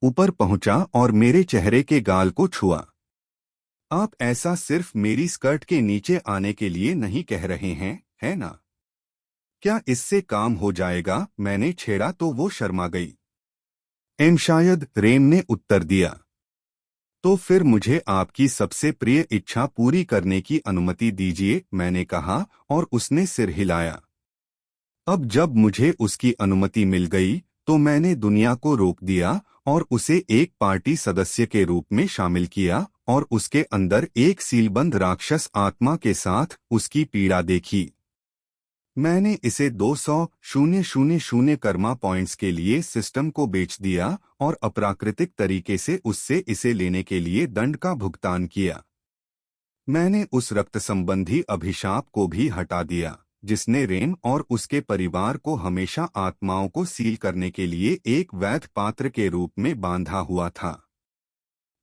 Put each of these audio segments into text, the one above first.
ऊपर पहुंचा और मेरे चेहरे के गाल को छुआ। आप ऐसा सिर्फ मेरी स्कर्ट के नीचे आने के लिए नहीं कह रहे हैं, है ना? क्या इससे काम हो जाएगा? मैंने छेड़ा तो वो शर्मा गई। शायद, रेम ने उत्तर दिया। तो फिर मुझे आपकी सबसे प्रिय इच्छा पूरी करने की अनुमति दीजिए, मैंने कहा, और उसने सिर हिलाया। अब जब मुझे उसकी अनुमति मिल गई तो मैंने दुनिया को रोक दिया और उसे एक पार्टी सदस्य के रूप में शामिल किया और उसके अंदर एक सीलबंद राक्षस आत्मा के साथ उसकी पीड़ा देखी। मैंने इसे 200,000 कर्मा पॉइंट्स के लिए सिस्टम को बेच दिया और अप्राकृतिक तरीके से उससे इसे लेने के लिए दंड का भुगतान किया। मैंने उस रक्त संबंधी अभिशाप को भी हटा दिया जिसने रेन और उसके परिवार को हमेशा आत्माओं को सील करने के लिए एक वैध पात्र के रूप में बांधा हुआ था।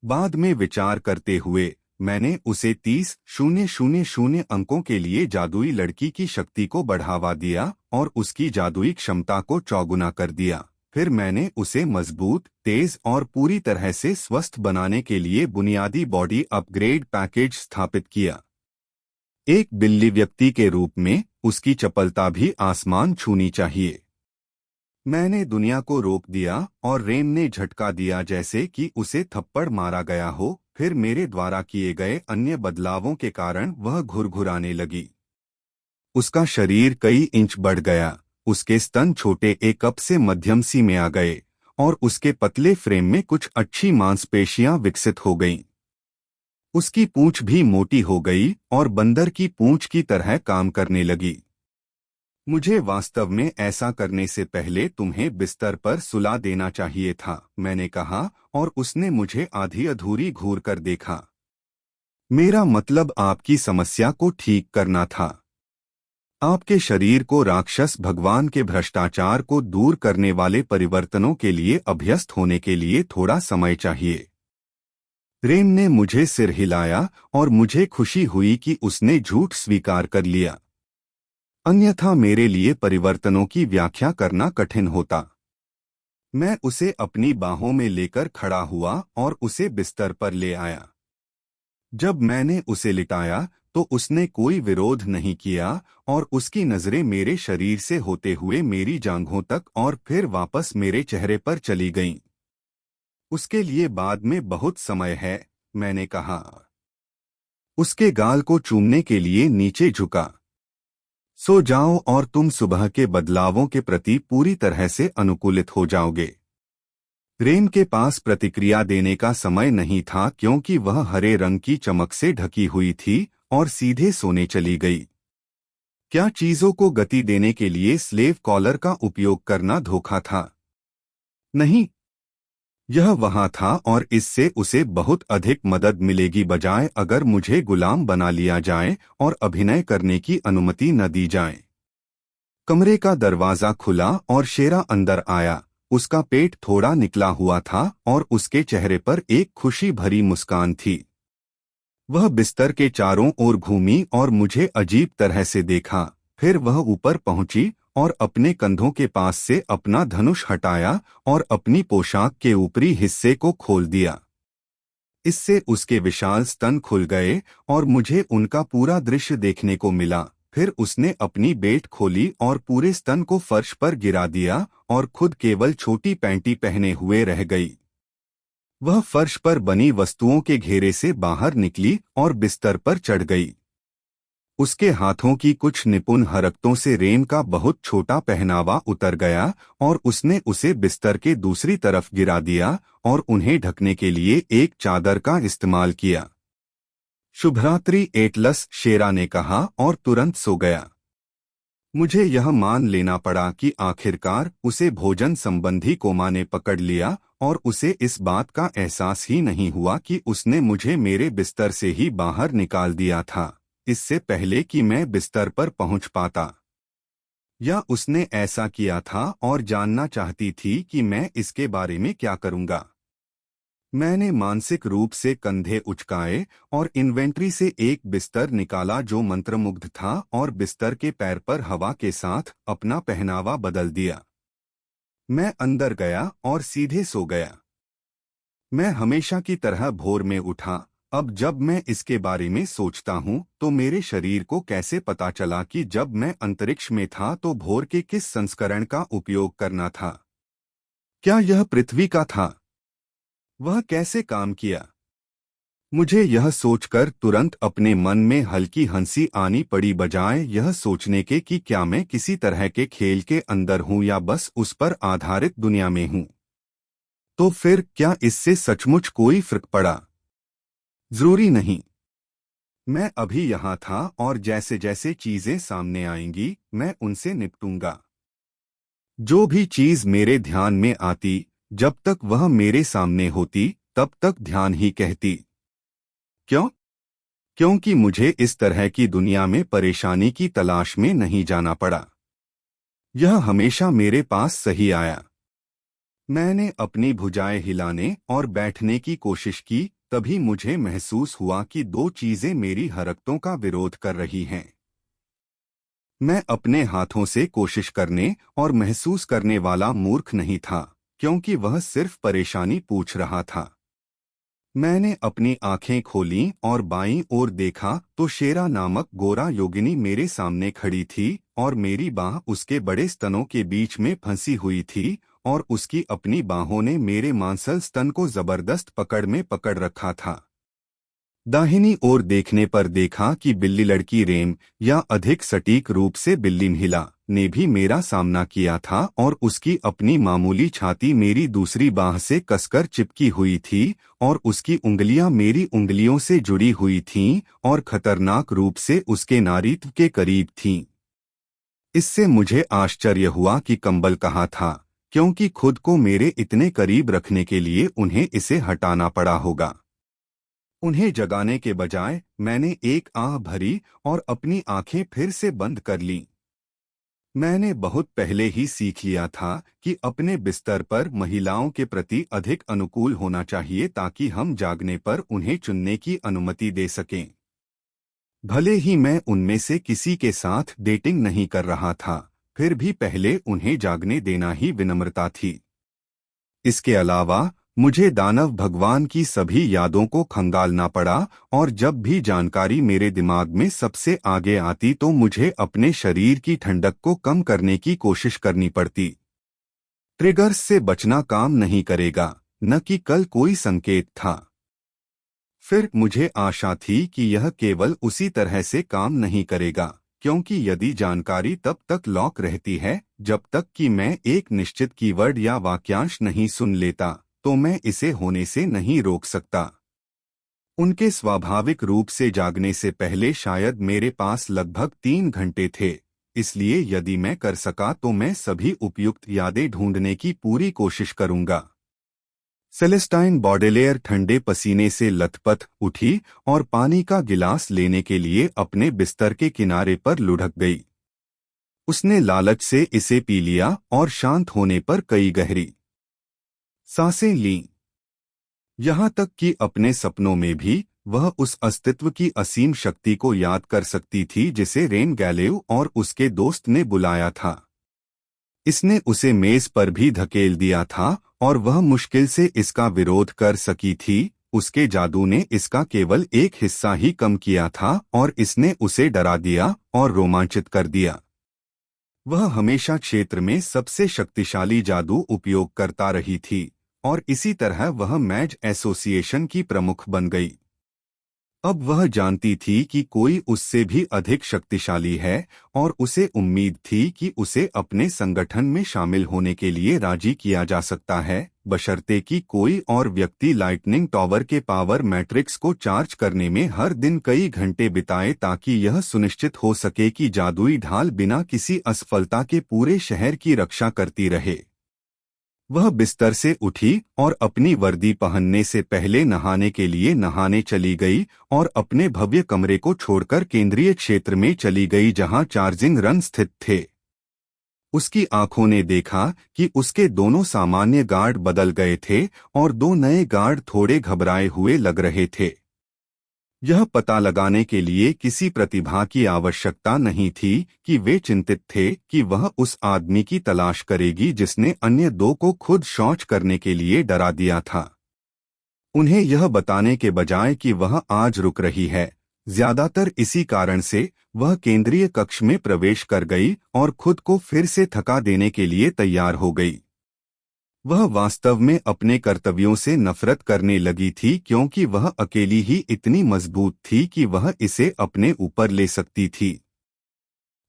बाद में विचार करते हुए मैंने उसे 30,000 अंकों के लिए जादुई लड़की की शक्ति को बढ़ावा दिया और उसकी जादुई क्षमता को चौगुना कर दिया। फिर मैंने उसे मजबूत, तेज और पूरी तरह से स्वस्थ बनाने के लिए बुनियादी बॉडी अपग्रेड पैकेज स्थापित किया। एक बिल्ली व्यक्ति के रूप में उसकी चपलता भी आसमान छूनी चाहिए। मैंने दुनिया को रोक दिया और रेन ने झटका दिया जैसे कि उसे थप्पड़ मारा गया हो। फिर मेरे द्वारा किए गए अन्य बदलावों के कारण वह घुरघुराने लगी। उसका शरीर कई इंच बढ़ गया, उसके स्तन छोटे ए कप से मध्यम सी में आ गए और उसके पतले फ्रेम में कुछ अच्छी मांसपेशियां विकसित हो गईं। उसकी पूंछ भी मोटी हो गई और बंदर की पूंछ की तरह काम करने लगी। मुझे वास्तव में ऐसा करने से पहले तुम्हें बिस्तर पर सुला देना चाहिए था, मैंने कहा, और उसने मुझे आधी अधूरी घूर कर देखा। मेरा मतलब आपकी समस्या को ठीक करना था। आपके शरीर को राक्षस भगवान के भ्रष्टाचार को दूर करने वाले परिवर्तनों के लिए अभ्यस्त होने के लिए थोड़ा समय चाहिए। रेम ने मुझे सिर हिलाया और मुझे खुशी हुई कि उसने झूठ स्वीकार कर लिया। अन्यथा मेरे लिए परिवर्तनों की व्याख्या करना कठिन होता। मैं उसे अपनी बाहों में लेकर खड़ा हुआ और उसे बिस्तर पर ले आया। जब मैंने उसे लिटाया तो उसने कोई विरोध नहीं किया और उसकी नजरें मेरे शरीर से होते हुए मेरी जांघों तक और फिर वापस मेरे चेहरे पर चली गईं। उसके लिए बाद में बहुत समय है, मैंने कहा। उसके गाल को चूमने के लिए नीचे झुका। सो जाओ और तुम सुबह के बदलावों के प्रति पूरी तरह से अनुकूलित हो जाओगे। रेम के पास प्रतिक्रिया देने का समय नहीं था क्योंकि वह हरे रंग की चमक से ढकी हुई थी और सीधे सोने चली गई। क्या चीजों को गति देने के लिए स्लेव कॉलर का उपयोग करना धोखा था? नहीं, यह वहां था और इससे उसे बहुत अधिक मदद मिलेगी बजाय अगर मुझे गुलाम बना लिया जाए और अभिनय करने की अनुमति न दी जाए। कमरे का दरवाजा खुला और शेरा अंदर आया। उसका पेट थोड़ा निकला हुआ था और उसके चेहरे पर एक खुशी भरी मुस्कान थी। वह बिस्तर के चारों ओर घूमी और मुझे अजीब तरह से देखा। फिर वह ऊपर पहुंची और अपने कंधों के पास से अपना धनुष हटाया और अपनी पोशाक के ऊपरी हिस्से को खोल दिया। इससे उसके विशाल स्तन खुल गए और मुझे उनका पूरा दृश्य देखने को मिला। फिर उसने अपनी बेल्ट खोली और पूरे स्तन को फर्श पर गिरा दिया और खुद केवल छोटी पैंटी पहने हुए रह गई। वह फर्श पर बनी वस्तुओं के घेरे से बाहर निकली और बिस्तर पर चढ़ गई। उसके हाथों की कुछ निपुण हरकतों से रेम का बहुत छोटा पहनावा उतर गया और उसने उसे बिस्तर के दूसरी तरफ गिरा दिया और उन्हें ढकने के लिए एक चादर का इस्तेमाल किया। शुभरात्रि एटलस, शेरा ने कहा और तुरंत सो गया। मुझे यह मान लेना पड़ा कि आखिरकार उसे भोजन संबंधी कोमा ने पकड़ लिया और उसे इस बात का एहसास ही नहीं हुआ कि उसने मुझे मेरे बिस्तर से ही बाहर निकाल दिया था, इससे पहले कि मैं बिस्तर पर पहुंच पाता। या उसने ऐसा किया था और जानना चाहती थी कि मैं इसके बारे में क्या करूंगा। मैंने मानसिक रूप से कंधे उचकाए और इन्वेंट्री से एक बिस्तर निकाला जो मंत्रमुग्ध था और बिस्तर के पैर पर हवा के साथ अपना पहनावा बदल दिया। मैं अंदर गया और सीधे सो गया। मैं हमेशा की तरह भोर में उठा। अब जब मैं इसके बारे में सोचता हूँ तो मेरे शरीर को कैसे पता चला कि जब मैं अंतरिक्ष में था तो भोर के किस संस्करण का उपयोग करना था। क्या यह पृथ्वी का था? वह कैसे काम किया? मुझे यह सोचकर तुरंत अपने मन में हल्की हंसी आनी पड़ी, बजाय यह सोचने के कि क्या मैं किसी तरह के खेल के अंदर हूँ या बस उस पर आधारित दुनिया में हूँ। तो फिर क्या इससे सचमुच कोई फर्क पड़ा? जरूरी नहीं। मैं अभी यहाँ था और जैसे जैसे चीजें सामने आएंगी मैं उनसे निपटूंगा। जो भी चीज मेरे ध्यान में आती, जब तक वह मेरे सामने होती तब तक ध्यान ही कहती। क्यों? क्योंकि मुझे इस तरह की दुनिया में परेशानी की तलाश में नहीं जाना पड़ा। यह हमेशा मेरे पास सही आया। मैंने अपनी भुजाएं हिलाने और बैठने की कोशिश की, तभी मुझे महसूस हुआ कि दो चीजें मेरी हरकतों का विरोध कर रही हैं। मैं अपने हाथों से कोशिश करने और महसूस करने वाला मूर्ख नहीं था, क्योंकि वह सिर्फ परेशानी पूछ रहा था। मैंने अपनी आंखें खोलीं और बाईं ओर देखा तो शेरा नामक गोरा योगिनी मेरे सामने खड़ी थी और मेरी बाह उसके बड़े स्तनों के बीच में फंसी हुई थी और उसकी अपनी बाहों ने मेरे मांसल स्तन को जबरदस्त पकड़ में पकड़ रखा था। दाहिनी ओर देखने पर देखा कि बिल्ली लड़की रेम, या अधिक सटीक रूप से बिल्ली महिला, ने भी मेरा सामना किया था और उसकी अपनी मामूली छाती मेरी दूसरी बाह से कसकर चिपकी हुई थी और उसकी उंगलियां मेरी उंगलियों से जुड़ी हुई थीं और खतरनाक रूप से उसके नारीत्व के करीब थीं। इससे मुझे आश्चर्य हुआ कि कंबल कहाँ था, क्योंकि खुद को मेरे इतने करीब रखने के लिए उन्हें इसे हटाना पड़ा होगा। उन्हें जगाने के बजाय मैंने एक आह भरी और अपनी आंखें फिर से बंद कर लीं। मैंने बहुत पहले ही सीख लिया था कि अपने बिस्तर पर महिलाओं के प्रति अधिक अनुकूल होना चाहिए ताकि हम जागने पर उन्हें चुनने की अनुमति दे सकें। भले ही मैं उनमें से किसी के साथ डेटिंग नहीं कर रहा था, फिर भी पहले उन्हें जागने देना ही विनम्रता थी। इसके अलावा मुझे दानव भगवान की सभी यादों को खंगालना पड़ा और जब भी जानकारी मेरे दिमाग में सबसे आगे आती तो मुझे अपने शरीर की ठंडक को कम करने की कोशिश करनी पड़ती। ट्रिगर्स से बचना काम नहीं करेगा, न कि कल कोई संकेत था। फिर मुझे आशा थी कि यह केवल उसी तरह से काम नहीं करेगा, क्योंकि यदि जानकारी तब तक लॉक रहती है जब तक कि मैं एक निश्चित कीवर्ड या वाक्यांश नहीं सुन लेता, तो मैं इसे होने से नहीं रोक सकता। उनके स्वाभाविक रूप से जागने से पहले शायद मेरे पास लगभग 3 घंटे थे, इसलिए यदि मैं कर सका तो मैं सभी उपयुक्त यादें ढूंढने की पूरी कोशिश करूंगा। सेलेस्टाइन बॉडेलेयर ठंडे पसीने से लथपथ उठी और पानी का गिलास लेने के लिए अपने बिस्तर के किनारे पर लुढ़क गई। उसने लालच से इसे पी लिया और शांत होने पर कई गहरी सांसें लीं। यहाँ तक कि अपने सपनों में भी वह उस अस्तित्व की असीम शक्ति को याद कर सकती थी जिसे रेन गैलेव और उसके दोस्त ने बुलाया था। इसने उसे मेज पर भी धकेल दिया था और वह मुश्किल से इसका विरोध कर सकी थी। उसके जादू ने इसका केवल एक हिस्सा ही कम किया था और इसने उसे डरा दिया और रोमांचित कर दिया। वह हमेशा क्षेत्र में सबसे शक्तिशाली जादू उपयोग करता रही थी और इसी तरह वह मैज एसोसिएशन की प्रमुख बन गई। अब वह जानती थी कि कोई उससे भी अधिक शक्तिशाली है और उसे उम्मीद थी कि उसे अपने संगठन में शामिल होने के लिए राजी किया जा सकता है, बशर्ते कि कोई और व्यक्ति लाइटनिंग टॉवर के पावर मैट्रिक्स को चार्ज करने में हर दिन कई घंटे बिताए ताकि यह सुनिश्चित हो सके कि जादुई ढाल बिना किसी असफलता के पूरे शहर की रक्षा करती रहे। वह बिस्तर से उठी और अपनी वर्दी पहनने से पहले नहाने के लिए नहाने चली गई और अपने भव्य कमरे को छोड़कर केंद्रीय क्षेत्र में चली गई जहां चार्जिंग रन स्थित थे। उसकी आंखों ने देखा कि उसके दोनों सामान्य गार्ड बदल गए थे और दो नए गार्ड थोड़े घबराए हुए लग रहे थे। यह पता लगाने के लिए किसी प्रतिभा की आवश्यकता नहीं थी कि वे चिंतित थे कि वह उस आदमी की तलाश करेगी जिसने अन्य दो को खुद शौच करने के लिए डरा दिया था। उन्हें यह बताने के बजाय कि वह आज रुक रही है, ज्यादातर इसी कारण से वह केंद्रीय कक्ष में प्रवेश कर गई और खुद को फिर से थका देने के लिए तैयार हो गई। वह वास्तव में अपने कर्तव्यों से नफरत करने लगी थी क्योंकि वह अकेली ही इतनी मजबूत थी कि वह इसे अपने ऊपर ले सकती थी।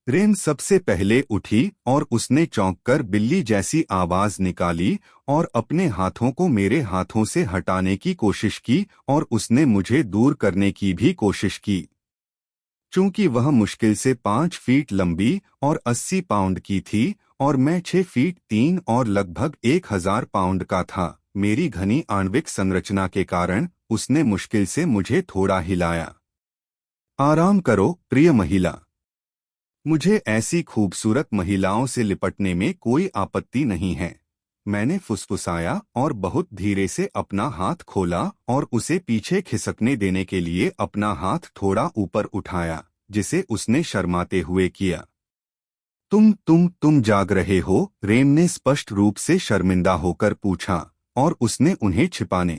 रेम सबसे पहले उठी और उसने चौंककर बिल्ली जैसी आवाज निकाली और अपने हाथों को मेरे हाथों से हटाने की कोशिश की और उसने मुझे दूर करने की भी कोशिश की। चूंकि वह मुश्किल से 5 फीट लंबी और 80 पाउंड की थी और मैं 6 फीट 3 और लगभग 1000 पाउंड का था, मेरी घनी आणविक संरचना के कारण उसने मुश्किल से मुझे थोड़ा हिलाया। आराम करो प्रिय महिला। मुझे ऐसी खूबसूरत महिलाओं से लिपटने में कोई आपत्ति नहीं है, मैंने फुसफुसाया और बहुत धीरे से अपना हाथ खोला और उसे पीछे खिसकने देने के लिए अपना हाथ थोड़ा ऊपर उठाया, जिसे उसने शर्माते हुए किया। तुम जाग रहे हो? रेम ने स्पष्ट रूप से शर्मिंदा होकर पूछा और उसने उन्हें छिपाने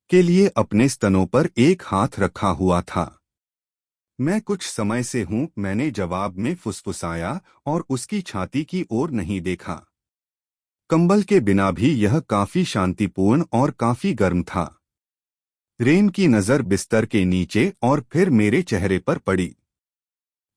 के लिए अपने स्तनों पर एक हाथ रखा हुआ था। मैं कुछ समय से हूं, मैंने जवाब में फुसफुसाया और उसकी छाती की ओर नहीं देखा। कंबल के बिना भी यह काफी शांतिपूर्ण और काफी गर्म था। रेम की नजर बिस्तर के नीचे और फिर मेरे चेहरे पर पड़ी।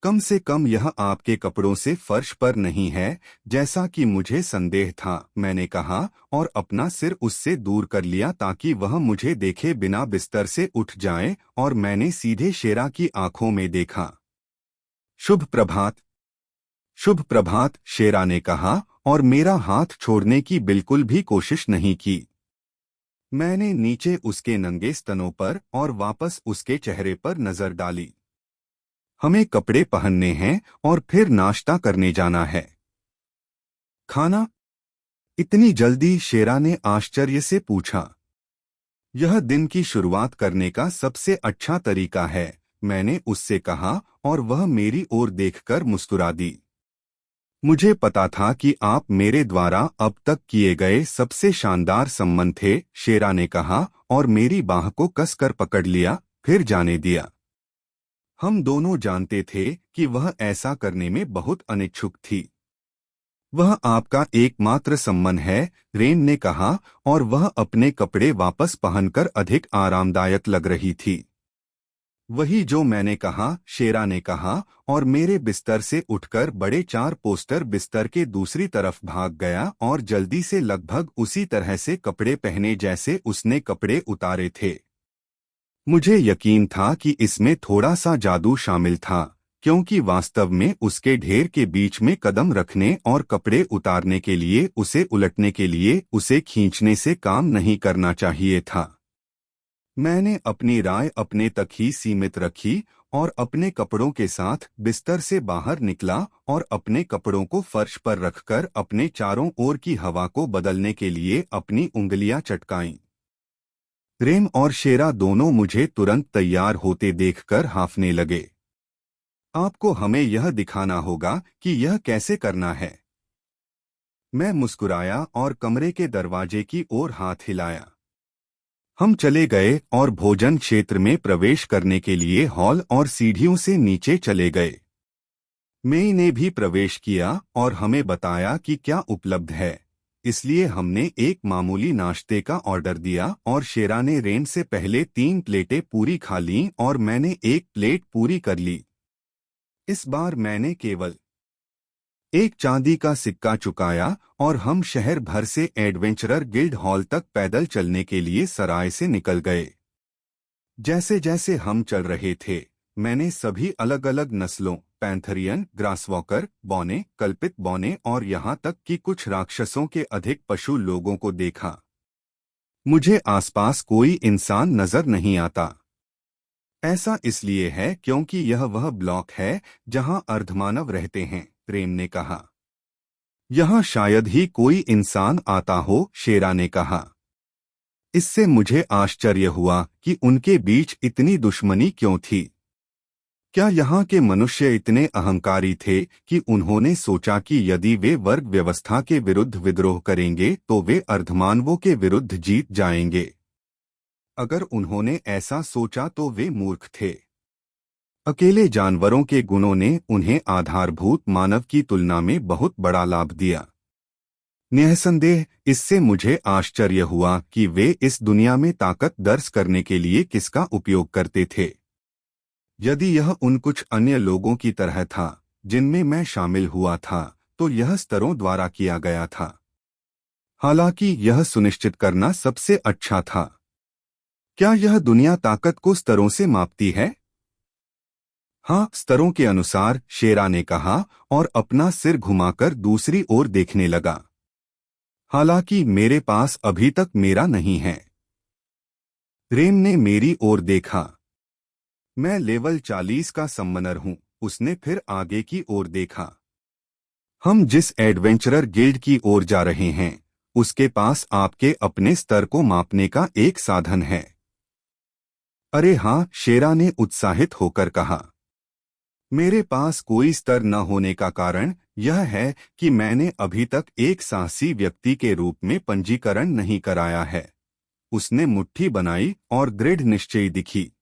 कम से कम यह आपके कपड़ों से फर्श पर नहीं है, जैसा कि मुझे संदेह था, मैंने कहा और अपना सिर उससे दूर कर लिया ताकि वह मुझे देखे बिना बिस्तर से उठ जाए और मैंने सीधे शेरा की आंखों में देखा। शुभ प्रभात। शुभ प्रभात, शेरा ने कहा और मेरा हाथ छोड़ने की बिल्कुल भी कोशिश नहीं की। मैंने नीचे उसके नंगे स्तनों पर और वापस उसके चेहरे पर नजर डाली। हमें कपड़े पहनने हैं और फिर नाश्ता करने जाना है। खाना? इतनी जल्दी? शेरा ने आश्चर्य से पूछा। यह दिन की शुरुआत करने का सबसे अच्छा तरीका है, मैंने उससे कहा और वह मेरी ओर देखकर मुस्कुरा दी। मुझे पता था कि आप मेरे द्वारा अब तक किए गए सबसे शानदार सम्मन थे, शेरा ने कहा और मेरी बाह को कसकर पकड़ लिया, फिर जाने दिया। हम दोनों जानते थे कि वह ऐसा करने में बहुत अनिच्छुक थी। वह आपका एकमात्र सम्मान है, रेन ने कहा और वह अपने कपड़े वापस पहनकर अधिक आरामदायक लग रही थी। वही जो मैंने कहा, शेरा ने कहा और मेरे बिस्तर से उठकर बड़े 4 पोस्टर बिस्तर के दूसरी तरफ भाग गया और जल्दी से लगभग उसी तरह से कपड़े पहने जैसे उसने कपड़े उतारे थे। मुझे यकीन था कि इसमें थोड़ा सा जादू शामिल था, क्योंकि वास्तव में उसके ढेर के बीच में कदम रखने और कपड़े उतारने के लिए उसे उलटने के लिए उसे खींचने से काम नहीं करना चाहिए था। मैंने अपनी राय अपने तक ही सीमित रखी और अपने कपड़ों के साथ बिस्तर से बाहर निकला और अपने कपड़ों को फर्श पर रखकर अपने चारों ओर की हवा को बदलने के लिए अपनी उंगलियां चटकाईं। रेम और शेरा दोनों मुझे तुरंत तैयार होते देखकर हांफने लगे। आपको हमें यह दिखाना होगा कि यह कैसे करना है। मैं मुस्कुराया और कमरे के दरवाजे की ओर हाथ हिलाया। हम चले गए और भोजन क्षेत्र में प्रवेश करने के लिए हॉल और सीढ़ियों से नीचे चले गए। मेई ने भी प्रवेश किया और हमें बताया कि क्या उपलब्ध है, इसलिए हमने एक मामूली नाश्ते का ऑर्डर दिया और शेरा ने रेन से पहले 3 प्लेटें पूरी खा लीं और मैंने 1 प्लेट पूरी कर ली। इस बार मैंने केवल एक चांदी का सिक्का चुकाया और हम शहर भर से एडवेंचरर गिल्ड हॉल तक पैदल चलने के लिए सराय से निकल गए। जैसे जैसे हम चल रहे थे, मैंने सभी अलग अलग नस्लों, पैंथरियन, ग्रासवॉकर, बौने, कल्पित बौने और यहाँ तक कि कुछ राक्षसों के अधिक पशु लोगों को देखा। मुझे आसपास कोई इंसान नजर नहीं आता। ऐसा इसलिए है क्योंकि यह वह ब्लॉक है जहां अर्धमानव रहते हैं, प्रेम ने कहा। यहाँ शायद ही कोई इंसान आता हो, शेरा ने कहा। इससे मुझे आश्चर्य हुआ कि उनके बीच इतनी दुश्मनी क्यों थी। क्या यहाँ के मनुष्य इतने अहंकारी थे कि उन्होंने सोचा कि यदि वे वर्ग व्यवस्था के विरुद्ध विद्रोह करेंगे तो वे अर्धमानवों के विरुद्ध जीत जाएंगे। अगर उन्होंने ऐसा सोचा तो वे मूर्ख थे। अकेले जानवरों के गुणों ने उन्हें आधारभूत मानव की तुलना में बहुत बड़ा लाभ दिया। निःसंदेह इससे मुझे आश्चर्य हुआ कि वे इस दुनिया में ताकत दर्ज करने के लिए किसका उपयोग करते थे। यदि यह उन कुछ अन्य लोगों की तरह था जिनमें मैं शामिल हुआ था, तो यह स्तरों द्वारा किया गया था। हालांकि यह सुनिश्चित करना सबसे अच्छा था। क्या यह दुनिया ताकत को स्तरों से मापती है? हाँ, स्तरों के अनुसार, शेरा ने कहा और अपना सिर घुमाकर दूसरी ओर देखने लगा। हालांकि मेरे पास अभी तक मेरा नहीं है। रेन ने मेरी ओर देखा। मैं लेवल 40 का समनर हूं। उसने फिर आगे की ओर देखा। हम जिस एडवेंचरर गिल्ड की ओर जा रहे हैं, उसके पास आपके अपने स्तर को मापने का एक साधन है। अरे हाँ, शेरा ने उत्साहित होकर कहा। मेरे पास कोई स्तर न होने का कारण यह है कि मैंने अभी तक एक साहसी व्यक्ति के रूप में पंजीकरण नहीं कराया है। उसने मुट्ठी बनाई और दृढ़ निश्चयी दिखी।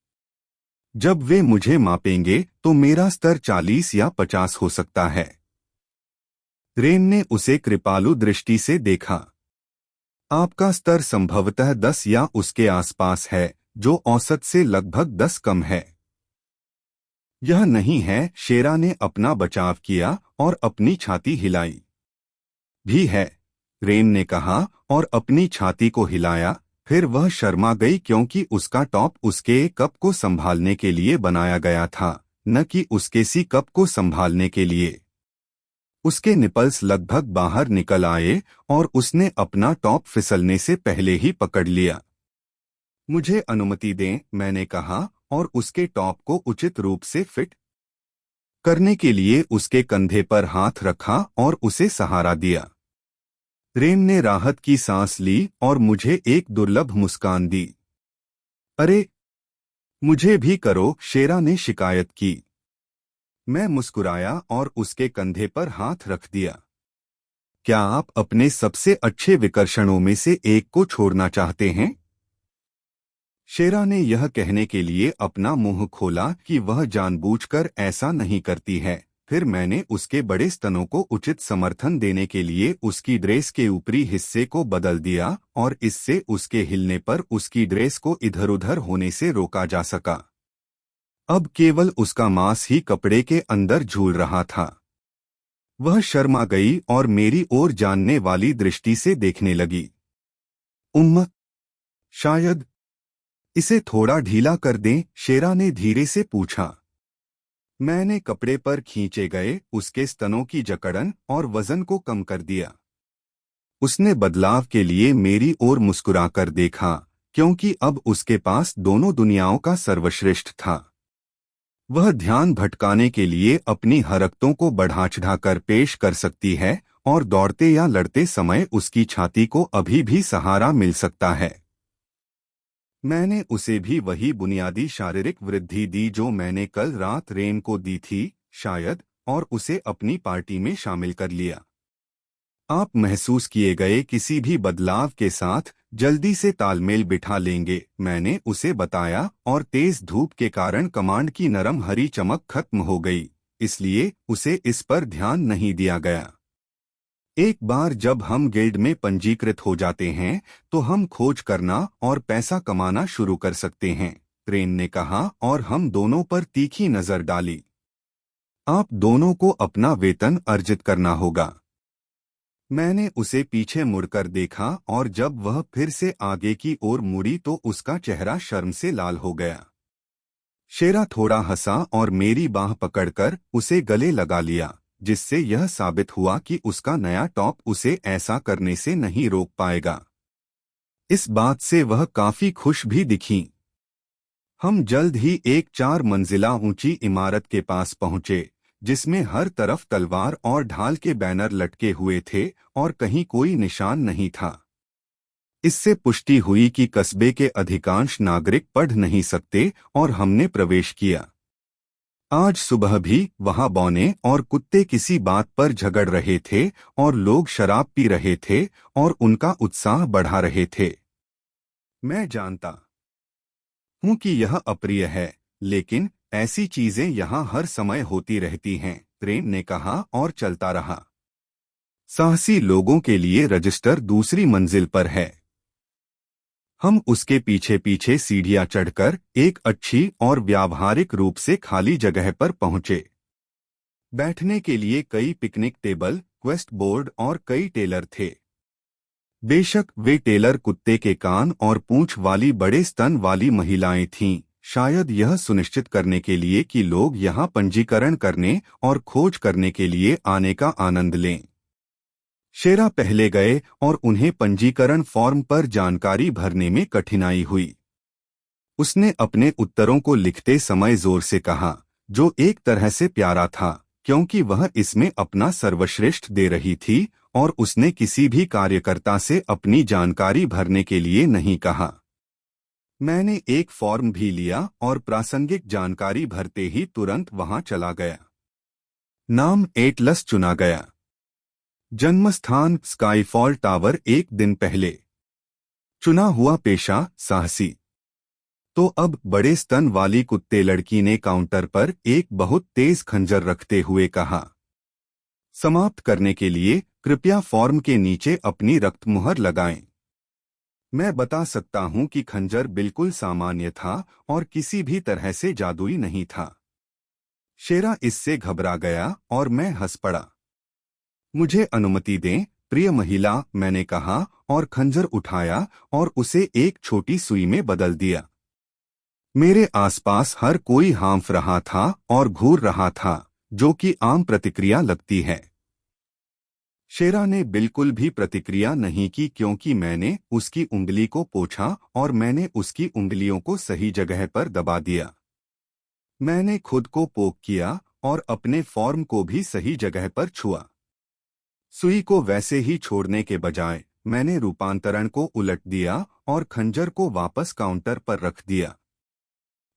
जब वे मुझे मापेंगे तो मेरा स्तर 40 या 50 हो सकता है। रेन ने उसे कृपालु दृष्टि से देखा। आपका स्तर संभवतः 10 या उसके आसपास है, जो औसत से लगभग 10 कम है। यह नहीं है, शेरा ने अपना बचाव किया और अपनी छाती हिलाई। भी है, रेन ने कहा और अपनी छाती को हिलाया। फिर वह शर्मा गई क्योंकि उसका टॉप उसके कप को संभालने के लिए बनाया गया था, न कि उसके सी कप को संभालने के लिए। उसके निपल्स लगभग बाहर निकल आए और उसने अपना टॉप फिसलने से पहले ही पकड़ लिया। मुझे अनुमति दें, मैंने कहा और उसके टॉप को उचित रूप से फिट करने के लिए उसके कंधे पर हाथ रखा और उसे सहारा दिया। रेन ने राहत की सांस ली और मुझे एक दुर्लभ मुस्कान दी। अरे, मुझे भी करो, शेरा ने शिकायत की। मैं मुस्कुराया और उसके कंधे पर हाथ रख दिया। क्या आप अपने सबसे अच्छे विकर्षणों में से एक को छोड़ना चाहते हैं? शेरा ने यह कहने के लिए अपना मुंह खोला कि वह जानबूझकर ऐसा नहीं करती है। फिर मैंने उसके बड़े स्तनों को उचित समर्थन देने के लिए उसकी ड्रेस के ऊपरी हिस्से को बदल दिया और इससे उसके हिलने पर उसकी ड्रेस को इधर-उधर होने से रोका जा सका। अब केवल उसका मांस ही कपड़े के अंदर झूल रहा था। वह शर्मा गई और मेरी ओर जानने वाली दृष्टि से देखने लगी। शायद इसे थोड़ा ढीला कर दें, शेरा ने धीरे से पूछा। मैंने कपड़े पर खींचे गए उसके स्तनों की जकड़न और वजन को कम कर दिया। उसने बदलाव के लिए मेरी ओर मुस्कुराकर देखा, क्योंकि अब उसके पास दोनों दुनियाओं का सर्वश्रेष्ठ था। वह ध्यान भटकाने के लिए अपनी हरकतों को बढ़ा-चढ़ाकर पेश कर सकती है और दौड़ते या लड़ते समय उसकी छाती को अभी भी सहारा मिल सकता है। मैंने उसे भी वही बुनियादी शारीरिक वृद्धि दी जो मैंने कल रात रेन को दी थी, शायद, और उसे अपनी पार्टी में शामिल कर लिया। आप महसूस किए गए किसी भी बदलाव के साथ जल्दी से तालमेल बिठा लेंगे, मैंने उसे बताया, और तेज धूप के कारण कमांड की नरम हरी चमक खत्म हो गई, इसलिए उसे इस पर ध्यान नहीं दिया गया। एक बार जब हम गिल्ड में पंजीकृत हो जाते हैं तो हम खोज करना और पैसा कमाना शुरू कर सकते हैं, रेन ने कहा और हम दोनों पर तीखी नजर डाली। आप दोनों को अपना वेतन अर्जित करना होगा। मैंने उसे पीछे मुड़कर देखा और जब वह फिर से आगे की ओर मुड़ी तो उसका चेहरा शर्म से लाल हो गया। शेरा थोड़ा हंसा और मेरी बाह पकड़कर उसे गले लगा लिया, जिससे यह साबित हुआ कि उसका नया टॉप उसे ऐसा करने से नहीं रोक पाएगा। इस बात से वह काफी खुश भी दिखीं। हम जल्द ही एक 4 मंजिला ऊंची इमारत के पास पहुंचे, जिसमें हर तरफ तलवार और ढाल के बैनर लटके हुए थे और कहीं कोई निशान नहीं था। इससे पुष्टि हुई कि कस्बे के अधिकांश नागरिक पढ़ नहीं सकते और हमने प्रवेश किया। आज सुबह भी वहां बौने और कुत्ते किसी बात पर झगड़ रहे थे और लोग शराब पी रहे थे और उनका उत्साह बढ़ा रहे थे। मैं जानता हूं कि यह अप्रिय है, लेकिन ऐसी चीजें यहाँ हर समय होती रहती हैं, प्रेम ने कहा और चलता रहा। साहसी लोगों के लिए रजिस्टर दूसरी मंजिल पर है। हम उसके पीछे पीछे सीढ़ियां चढ़कर एक अच्छी और व्यावहारिक रूप से खाली जगह पर पहुंचे। बैठने के लिए कई पिकनिक टेबल, क्वेस्ट बोर्ड और कई टेलर थे। बेशक वे टेलर कुत्ते के कान और पूंछ वाली बड़े स्तन वाली महिलाएं थीं, शायद यह सुनिश्चित करने के लिए कि लोग यहां पंजीकरण करने और खोज करने के लिए आने का आनंद लें। शेरा पहले गए और उन्हें पंजीकरण फॉर्म पर जानकारी भरने में कठिनाई हुई। उसने अपने उत्तरों को लिखते समय जोर से कहा, जो एक तरह से प्यारा था, क्योंकि वह इसमें अपना सर्वश्रेष्ठ दे रही थी और उसने किसी भी कार्यकर्ता से अपनी जानकारी भरने के लिए नहीं कहा। मैंने एक फॉर्म भी लिया और प्रासंगिक जानकारी भरते ही तुरंत वहां चला गया। नाम एटलस चुना गया। जन्मस्थान स्काईफॉल टावर। एक दिन पहले चुना हुआ पेशा साहसी। तो अब बड़े स्तन वाली कुत्ते लड़की ने काउंटर पर एक बहुत तेज खंजर रखते हुए कहा, समाप्त करने के लिए कृपया फॉर्म के नीचे अपनी रक्त मुहर लगाएं। मैं बता सकता हूं कि खंजर बिल्कुल सामान्य था और किसी भी तरह से जादुई नहीं था। शेरा इससे घबरा गया और मैं हंस पड़ा। मुझे अनुमति दें, प्रिय महिला, मैंने कहा और खंजर उठाया और उसे एक छोटी सुई में बदल दिया। मेरे आसपास हर कोई हाँफ रहा था और घूर रहा था, जो कि आम प्रतिक्रिया लगती है। शेरा ने बिल्कुल भी प्रतिक्रिया नहीं की क्योंकि मैंने उसकी उंगली को पोंछा और मैंने उसकी उंगलियों को सही जगह पर दबा दिया। मैंने खुद को पोक किया और अपने फॉर्म को भी सही जगह पर छुआ। सुई को वैसे ही छोड़ने के बजाय मैंने रूपांतरण को उलट दिया और खंजर को वापस काउंटर पर रख दिया।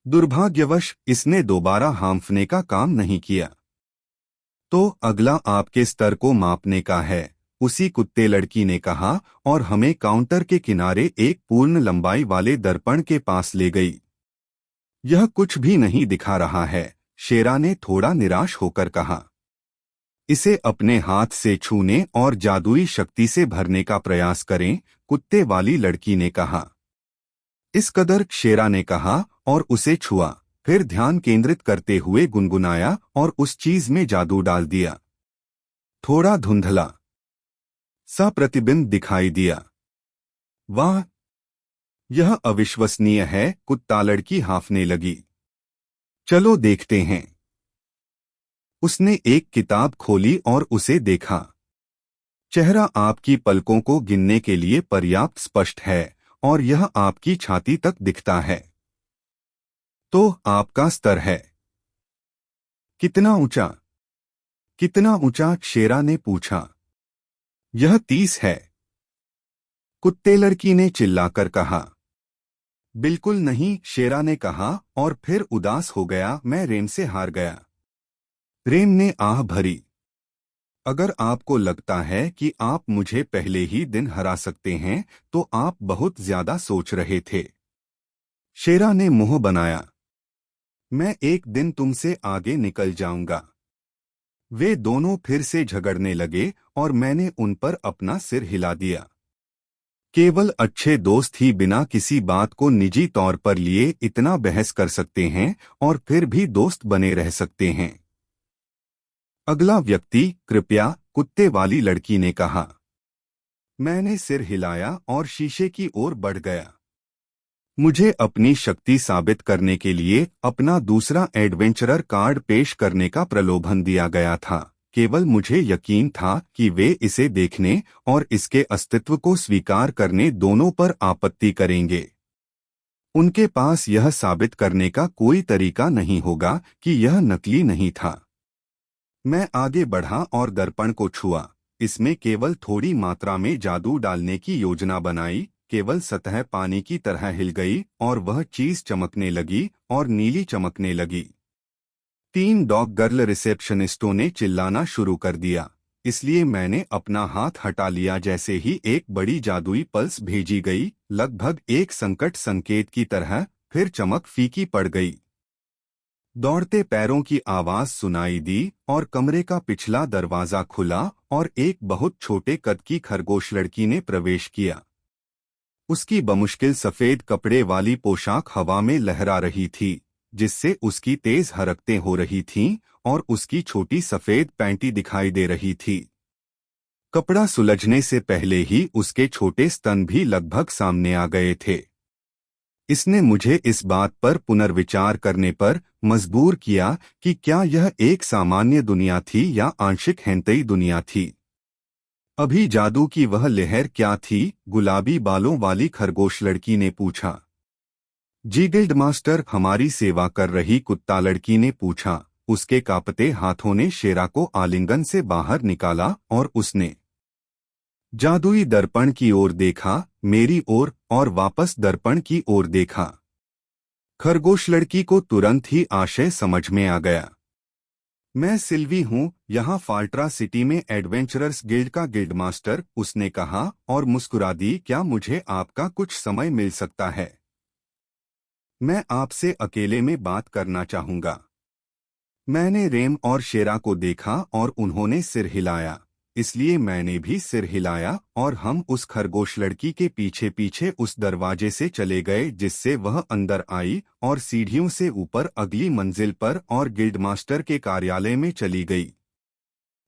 दुर्भाग्यवश इसने दोबारा हाँफने का काम नहीं किया। तो अगला आपके स्तर को मापने का है, उसी कुत्ते लड़की ने कहा और हमें काउंटर के किनारे एक पूर्ण लंबाई वाले दर्पण के पास ले गई। यह कुछ भी नहीं दिखा रहा है, शेरा ने थोड़ा निराश होकर कहा। इसे अपने हाथ से छूने और जादुई शक्ति से भरने का प्रयास करें, कुत्ते वाली लड़की ने कहा। इस कदर, शेरा ने कहा और उसे छुआ, फिर ध्यान केंद्रित करते हुए गुनगुनाया और उस चीज में जादू डाल दिया। थोड़ा धुंधला सा प्रतिबिंब दिखाई दिया। वाह, यह अविश्वसनीय है, कुत्ता लड़की हाँफने लगी। चलो देखते हैं। उसने एक किताब खोली और उसे देखा। चेहरा आपकी पलकों को गिनने के लिए पर्याप्त स्पष्ट है और यह आपकी छाती तक दिखता है। तो आपका स्तर है कितना ऊंचा? कितना ऊंचा? शेरा ने पूछा। यह 30 है, कुत्ते लड़की ने चिल्लाकर कहा। बिल्कुल नहीं, शेरा ने कहा और फिर उदास हो गया। मैं रेम से हार गया। रेम ने आह भरी। अगर आपको लगता है कि आप मुझे पहले ही दिन हरा सकते हैं तो आप बहुत ज्यादा सोच रहे थे। शेरा ने मुंह बनाया। मैं एक दिन तुमसे आगे निकल जाऊंगा। वे दोनों फिर से झगड़ने लगे और मैंने उन पर अपना सिर हिला दिया। केवल अच्छे दोस्त ही बिना किसी बात को निजी तौर पर लिए इतना बहस कर सकते हैं और फिर भी दोस्त बने रह सकते हैं। अगला व्यक्ति, कृपया, कुत्ते वाली लड़की ने कहा। मैंने सिर हिलाया और शीशे की ओर बढ़ गया। मुझे अपनी शक्ति साबित करने के लिए अपना दूसरा एडवेंचरर कार्ड पेश करने का प्रलोभन दिया गया था। केवल मुझे यकीन था कि वे इसे देखने और इसके अस्तित्व को स्वीकार करने दोनों पर आपत्ति करेंगे। उनके पास यह साबित करने का कोई तरीका नहीं होगा कि यह नकली नहीं था। मैं आगे बढ़ा और दर्पण को छुआ। इसमें केवल थोड़ी मात्रा में जादू डालने की योजना बनाई। केवल सतह पानी की तरह हिल गई और वह चीज चमकने लगी और नीली चमकने लगी। 3 डॉग गर्ल रिसेप्शनिस्टों ने चिल्लाना शुरू कर दिया, इसलिए मैंने अपना हाथ हटा लिया। जैसे ही एक बड़ी जादुई पल्स भेजी गई, लगभग एक संकट संकेत की तरह, फिर चमक फीकी पड़ गई। दौड़ते पैरों की आवाज सुनाई दी और कमरे का पिछला दरवाजा खुला और एक बहुत छोटे कद की खरगोश लड़की ने प्रवेश किया। उसकी बमुश्किल सफेद कपड़े वाली पोशाक हवा में लहरा रही थी, जिससे उसकी तेज हरकतें हो रही थीं और उसकी छोटी सफेद पैंटी दिखाई दे रही थी। कपड़ा सुलझने से पहले ही उसके छोटे स्तन भी लगभग सामने आ गए थे। इसने मुझे इस बात पर पुनर्विचार करने पर मजबूर किया कि क्या यह एक सामान्य दुनिया थी या आंशिक हेंतई दुनिया थी। अभी जादू की वह लहर क्या थी? गुलाबी बालों वाली खरगोश लड़की ने पूछा। जी गिल्ड मास्टर, हमारी सेवा कर रही कुत्ता लड़की ने पूछा। उसके कांपते हाथों ने शेरा को आलिंगन से बाहर निकाला और उसने जादुई दर्पण की ओर देखा, मेरी ओर, और वापस दर्पण की ओर देखा। खरगोश लड़की को तुरंत ही आशय समझ में आ गया। मैं सिल्वी हूँ, यहाँ फाल्ट्रा सिटी में एडवेंचरर्स गिल्ड का गिल्ड मास्टर, उसने कहा और मुस्कुरा दी। क्या मुझे आपका कुछ समय मिल सकता है? मैं आपसे अकेले में बात करना चाहूँगा। मैंने रेम और शेरा को देखा और उन्होंने सिर हिलाया, इसलिए मैंने भी सिर हिलाया और हम उस खरगोश लड़की के पीछे पीछे उस दरवाजे से चले गए जिससे वह अंदर आई और सीढ़ियों से ऊपर अगली मंजिल पर और गिल्ड मास्टर के कार्यालय में चली गई।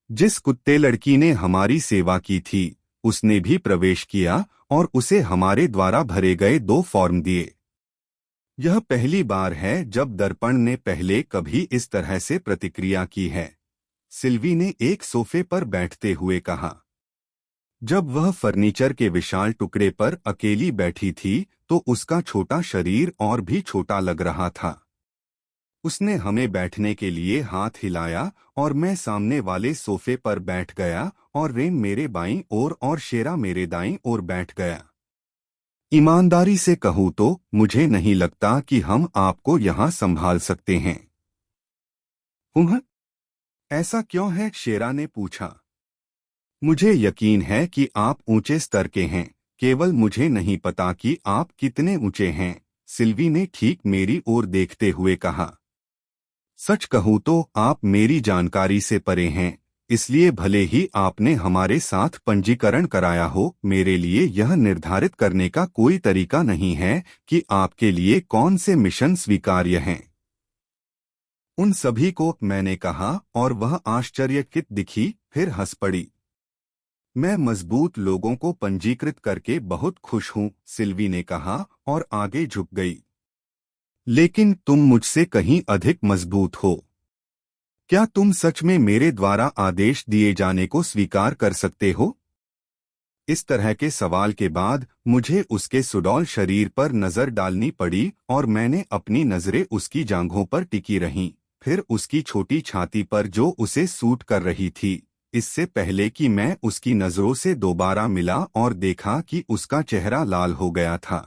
जिस कुत्ते लड़की ने हमारी सेवा की थी, उसने भी प्रवेश किया और उसे हमारे द्वारा भरे गए 2 फॉर्म दिए। यह पहली बार है जब दर्पण ने पहले कभी इस तरह से प्रतिक्रिया की है, सिल्वी ने एक सोफे पर बैठते हुए कहा। जब वह फर्नीचर के विशाल टुकड़े पर अकेली बैठी थी तो उसका छोटा शरीर और भी छोटा लग रहा था। उसने हमें बैठने के लिए हाथ हिलाया और मैं सामने वाले सोफे पर बैठ गया और रेम मेरे बाईं ओर और शेरा मेरे दाईं ओर बैठ गया। ईमानदारी से कहूँ तो मुझे नहीं लगता कि हम आपको यहाँ संभाल सकते हैं। ऐसा क्यों है? शेरा ने पूछा। मुझे यकीन है कि आप ऊंचे स्तर के हैं, केवल मुझे नहीं पता कि आप कितने ऊंचे हैं, सिल्वी ने ठीक मेरी ओर देखते हुए कहा। सच कहूँ तो आप मेरी जानकारी से परे हैं, इसलिए भले ही आपने हमारे साथ पंजीकरण कराया हो, मेरे लिए यह निर्धारित करने का कोई तरीका नहीं है कि आपके लिए कौन से मिशन स्वीकार्य हैं। उन सभी को, मैंने कहा और वह आश्चर्यचकित दिखी, फिर हंस पड़ी। मैं मजबूत लोगों को पंजीकृत करके बहुत खुश हूँ, सिल्वी ने कहा और आगे झुक गई। लेकिन तुम मुझसे कहीं अधिक मजबूत हो। क्या तुम सच में मेरे द्वारा आदेश दिए जाने को स्वीकार कर सकते हो? इस तरह के सवाल के बाद मुझे उसके सुडौल शरीर पर नजर डालनी पड़ी और मैंने अपनी नजरें उसकी जांघों पर टिकी रहीं, फिर उसकी छोटी छाती पर जो उसे सूट कर रही थी, इससे पहले कि मैं उसकी नजरों से दोबारा मिला और देखा कि उसका चेहरा लाल हो गया था।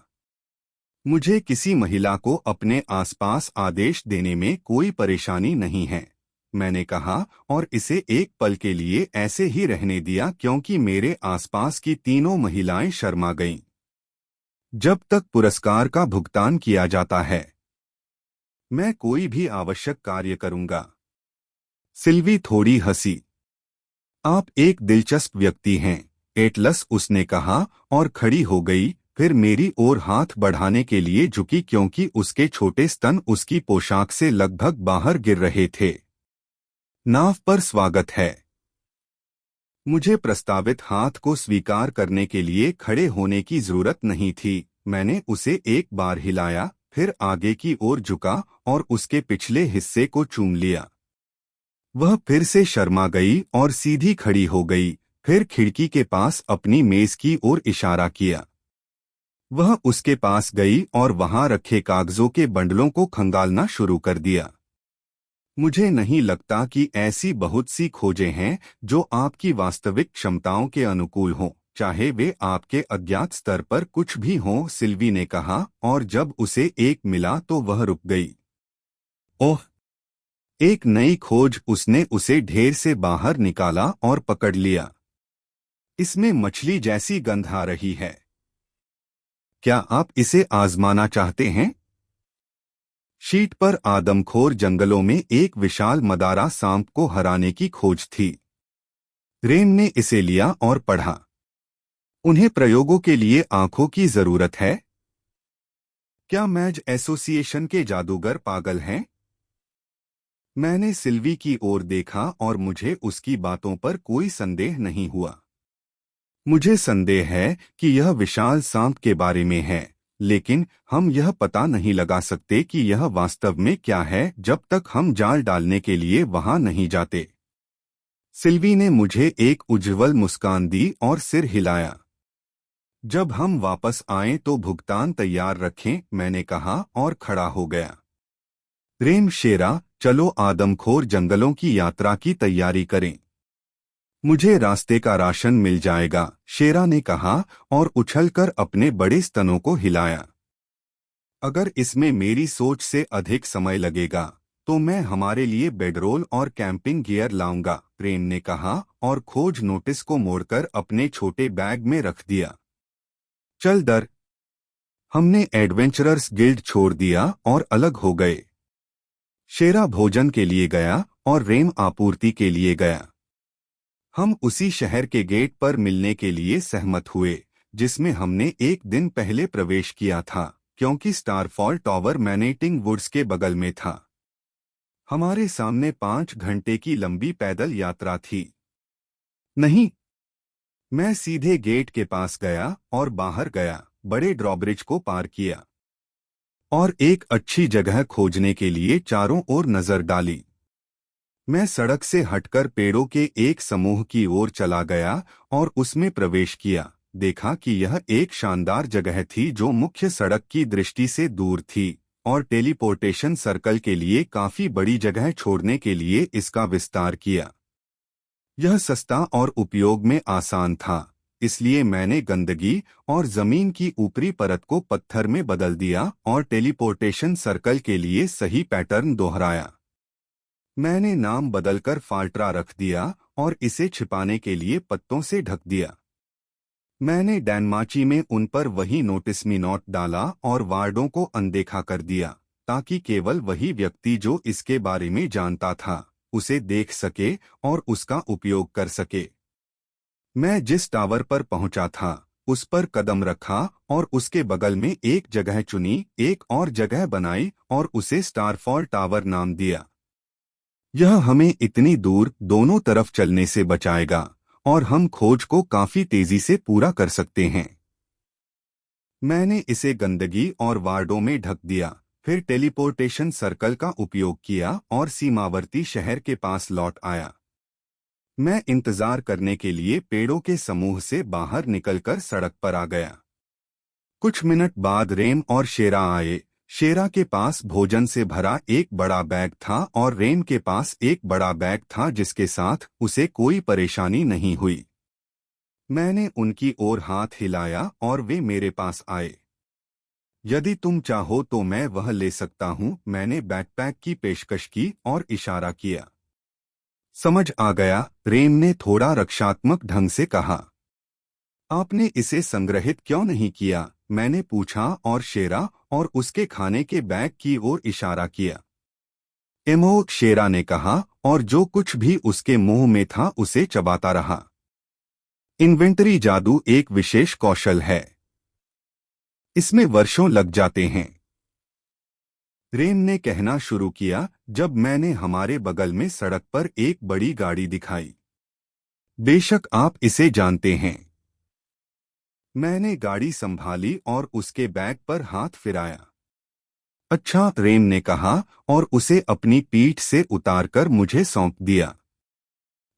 मुझे किसी महिला को अपने आसपास आदेश देने में कोई परेशानी नहीं है, मैंने कहा और इसे एक पल के लिए ऐसे ही रहने दिया क्योंकि मेरे आसपास की तीनों महिलाएं शर्मा गईं। जब तक पुरस्कार का भुगतान किया जाता है, मैं कोई भी आवश्यक कार्य करूंगा। सिल्वी थोड़ी हंसी। आप एक दिलचस्प व्यक्ति हैं, एटलस, उसने कहा और खड़ी हो गई, फिर मेरी ओर हाथ बढ़ाने के लिए झुकी क्योंकि उसके छोटे स्तन उसकी पोशाक से लगभग बाहर गिर रहे थे। नाव पर स्वागत है। मुझे प्रस्तावित हाथ को स्वीकार करने के लिए खड़े होने की जरूरत नहीं थी। मैंने उसे एक बार हिलाया, फिर आगे की ओर झुका और उसके पिछले हिस्से को चूम लिया। वह फिर से शर्मा गई और सीधी खड़ी हो गई, फिर खिड़की के पास अपनी मेज की ओर इशारा किया। वह उसके पास गई और वहां रखे कागजों के बंडलों को खंगालना शुरू कर दिया। मुझे नहीं लगता कि ऐसी बहुत सी खोजें हैं जो आपकी वास्तविक क्षमताओं के अनुकूल हों, चाहे वे आपके अज्ञात स्तर पर कुछ भी हों, सिल्वी ने कहा और जब उसे एक मिला तो वह रुक गई। ओह, एक नई खोज! उसने उसे ढेर से बाहर निकाला और पकड़ लिया। इसमें मछली जैसी गंध आ रही है। क्या आप इसे आजमाना चाहते हैं? शीट पर आदमखोर जंगलों में एक विशाल मदारा सांप को हराने की खोज थी। रेम ने इसे लिया और पढ़ा। उन्हें प्रयोगों के लिए आंखों की जरूरत है? क्या मैज एसोसिएशन के जादूगर पागल हैं? मैंने सिल्वी की ओर देखा और मुझे उसकी बातों पर कोई संदेह नहीं हुआ। मुझे संदेह है कि यह विशाल सांप के बारे में है, लेकिन हम यह पता नहीं लगा सकते कि यह वास्तव में क्या है जब तक हम जाल डालने के लिए वहां नहीं जाते। सिल्वी ने मुझे एक उज्ज्वल मुस्कान दी और सिर हिलाया। जब हम वापस आएं तो भुगतान तैयार रखें, मैंने कहा और खड़ा हो गया। रेम शेरा, चलो आदमखोर जंगलों की यात्रा की तैयारी करें। मुझे रास्ते का राशन मिल जाएगा, शेरा ने कहा और उछलकर अपने बड़े स्तनों को हिलाया। अगर इसमें मेरी सोच से अधिक समय लगेगा तो मैं हमारे लिए बेडरोल और कैंपिंग गियर लाऊंगा, रेम ने कहा और खोज नोटिस को मोड़कर अपने छोटे बैग में रख दिया। चल दर। हमने एडवेंचरर्स गिल्ड छोड़ दिया और अलग हो गए। शेरा भोजन के लिए गया और रेम आपूर्ति के लिए गया। हम उसी शहर के गेट पर मिलने के लिए सहमत हुए जिसमें हमने एक दिन पहले प्रवेश किया था, क्योंकि स्टारफॉल टॉवर मैनेटिंग वुड्स के बगल में था। हमारे सामने 5 घंटे की लंबी पैदल यात्रा थी। नहीं, मैं सीधे गेट के पास गया और बाहर गया, बड़े ड्रॉब्रिज को पार किया और एक अच्छी जगह खोजने के लिए चारों ओर नजर डाली। मैं सड़क से हटकर पेड़ों के एक समूह की ओर चला गया और उसमें प्रवेश किया। देखा कि यह एक शानदार जगह थी जो मुख्य सड़क की दृष्टि से दूर थी और टेलीपोर्टेशन सर्कल के लिए काफी बड़ी जगह छोड़ने के लिए इसका विस्तार किया। यह सस्ता और उपयोग में आसान था, इसलिए मैंने गंदगी और जमीन की ऊपरी परत को पत्थर में बदल दिया और टेलीपोर्टेशन सर्कल के लिए सही पैटर्न दोहराया। मैंने नाम बदलकर फाल्ट्रा रख दिया और इसे छिपाने के लिए पत्तों से ढक दिया। मैंने डैनमाची में उन पर वही नोटिस मी नॉट डाला और वार्डों को अनदेखा कर दिया, ताकि केवल वही व्यक्ति जो इसके बारे में जानता था उसे देख सके और उसका उपयोग कर सके। मैं जिस टावर पर पहुंचा था उस पर कदम रखा और उसके बगल में एक जगह चुनी, एक और जगह बनाई और उसे स्टारफॉल टावर नाम दिया। यह हमें इतनी दूर दोनों तरफ चलने से बचाएगा और हम खोज को काफी तेजी से पूरा कर सकते हैं। मैंने इसे गंदगी और वार्डों में ढक दिया, फिर टेलीपोर्टेशन सर्कल का उपयोग किया और सीमावर्ती शहर के पास लौट आया। मैं इंतजार करने के लिए पेड़ों के समूह से बाहर निकलकर सड़क पर आ गया। कुछ मिनट बाद रेम और शेरा आए। शेरा के पास भोजन से भरा एक बड़ा बैग था और रेम के पास एक बड़ा बैग था जिसके साथ उसे कोई परेशानी नहीं हुई। मैंने उनकी ओर हाथ हिलाया और वे मेरे पास आए। यदि तुम चाहो तो मैं वह ले सकता हूं, मैंने बैकपैक की पेशकश की और इशारा किया। समझ आ गया, रेम ने थोड़ा रक्षात्मक ढंग से कहा। आपने इसे संग्रहित क्यों नहीं किया, मैंने पूछा और शेरा और उसके खाने के बैग की ओर इशारा किया। एमो, शेरा ने कहा और जो कुछ भी उसके मुंह में था उसे चबाता रहा। इन्वेंटरी जादू एक विशेष कौशल है, इसमें वर्षों लग जाते हैं, रेम ने कहना शुरू किया जब मैंने हमारे बगल में सड़क पर एक बड़ी गाड़ी दिखाई। बेशक आप इसे जानते हैं। मैंने गाड़ी संभाली और उसके बैग पर हाथ फिराया। अच्छा, रेम ने कहा और उसे अपनी पीठ से उतारकर मुझे सौंप दिया।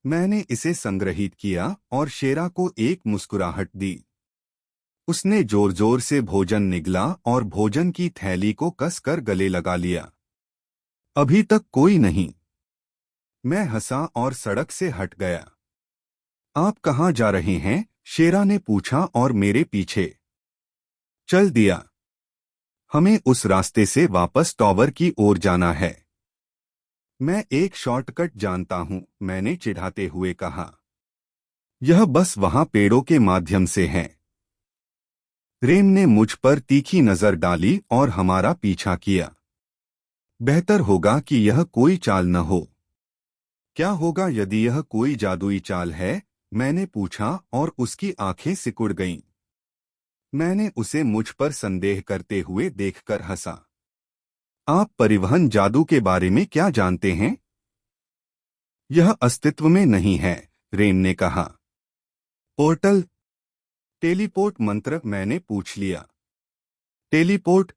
मैंने इसे संग्रहित किया और शेरा को एक मुस्कुराहट दी। उसने जोर जोर से भोजन निगला और भोजन की थैली को कसकर गले लगा लिया। अभी तक कोई नहीं। मैं हंसा और सड़क से हट गया। आप कहाँ जा रहे हैं, शेरा ने पूछा और मेरे पीछे चल दिया। हमें उस रास्ते से वापस टॉवर की ओर जाना है। मैं एक शॉर्टकट जानता हूं, मैंने चिढ़ाते हुए कहा। यह बस वहां पेड़ों के माध्यम से है। रेम ने मुझ पर तीखी नजर डाली और हमारा पीछा किया। बेहतर होगा कि यह कोई चाल न हो। क्या होगा यदि यह कोई जादुई चाल है? मैंने पूछा और उसकी आंखें सिकुड़ गईं। मैंने उसे मुझ पर संदेह करते हुए देखकर हंसा। आप परिवहन जादू के बारे में क्या जानते हैं? यह अस्तित्व में नहीं है, रेम ने कहा। पोर्टल, टेलीपोर्ट मंत्र, मैंने पूछ लिया। टेलीपोर्ट?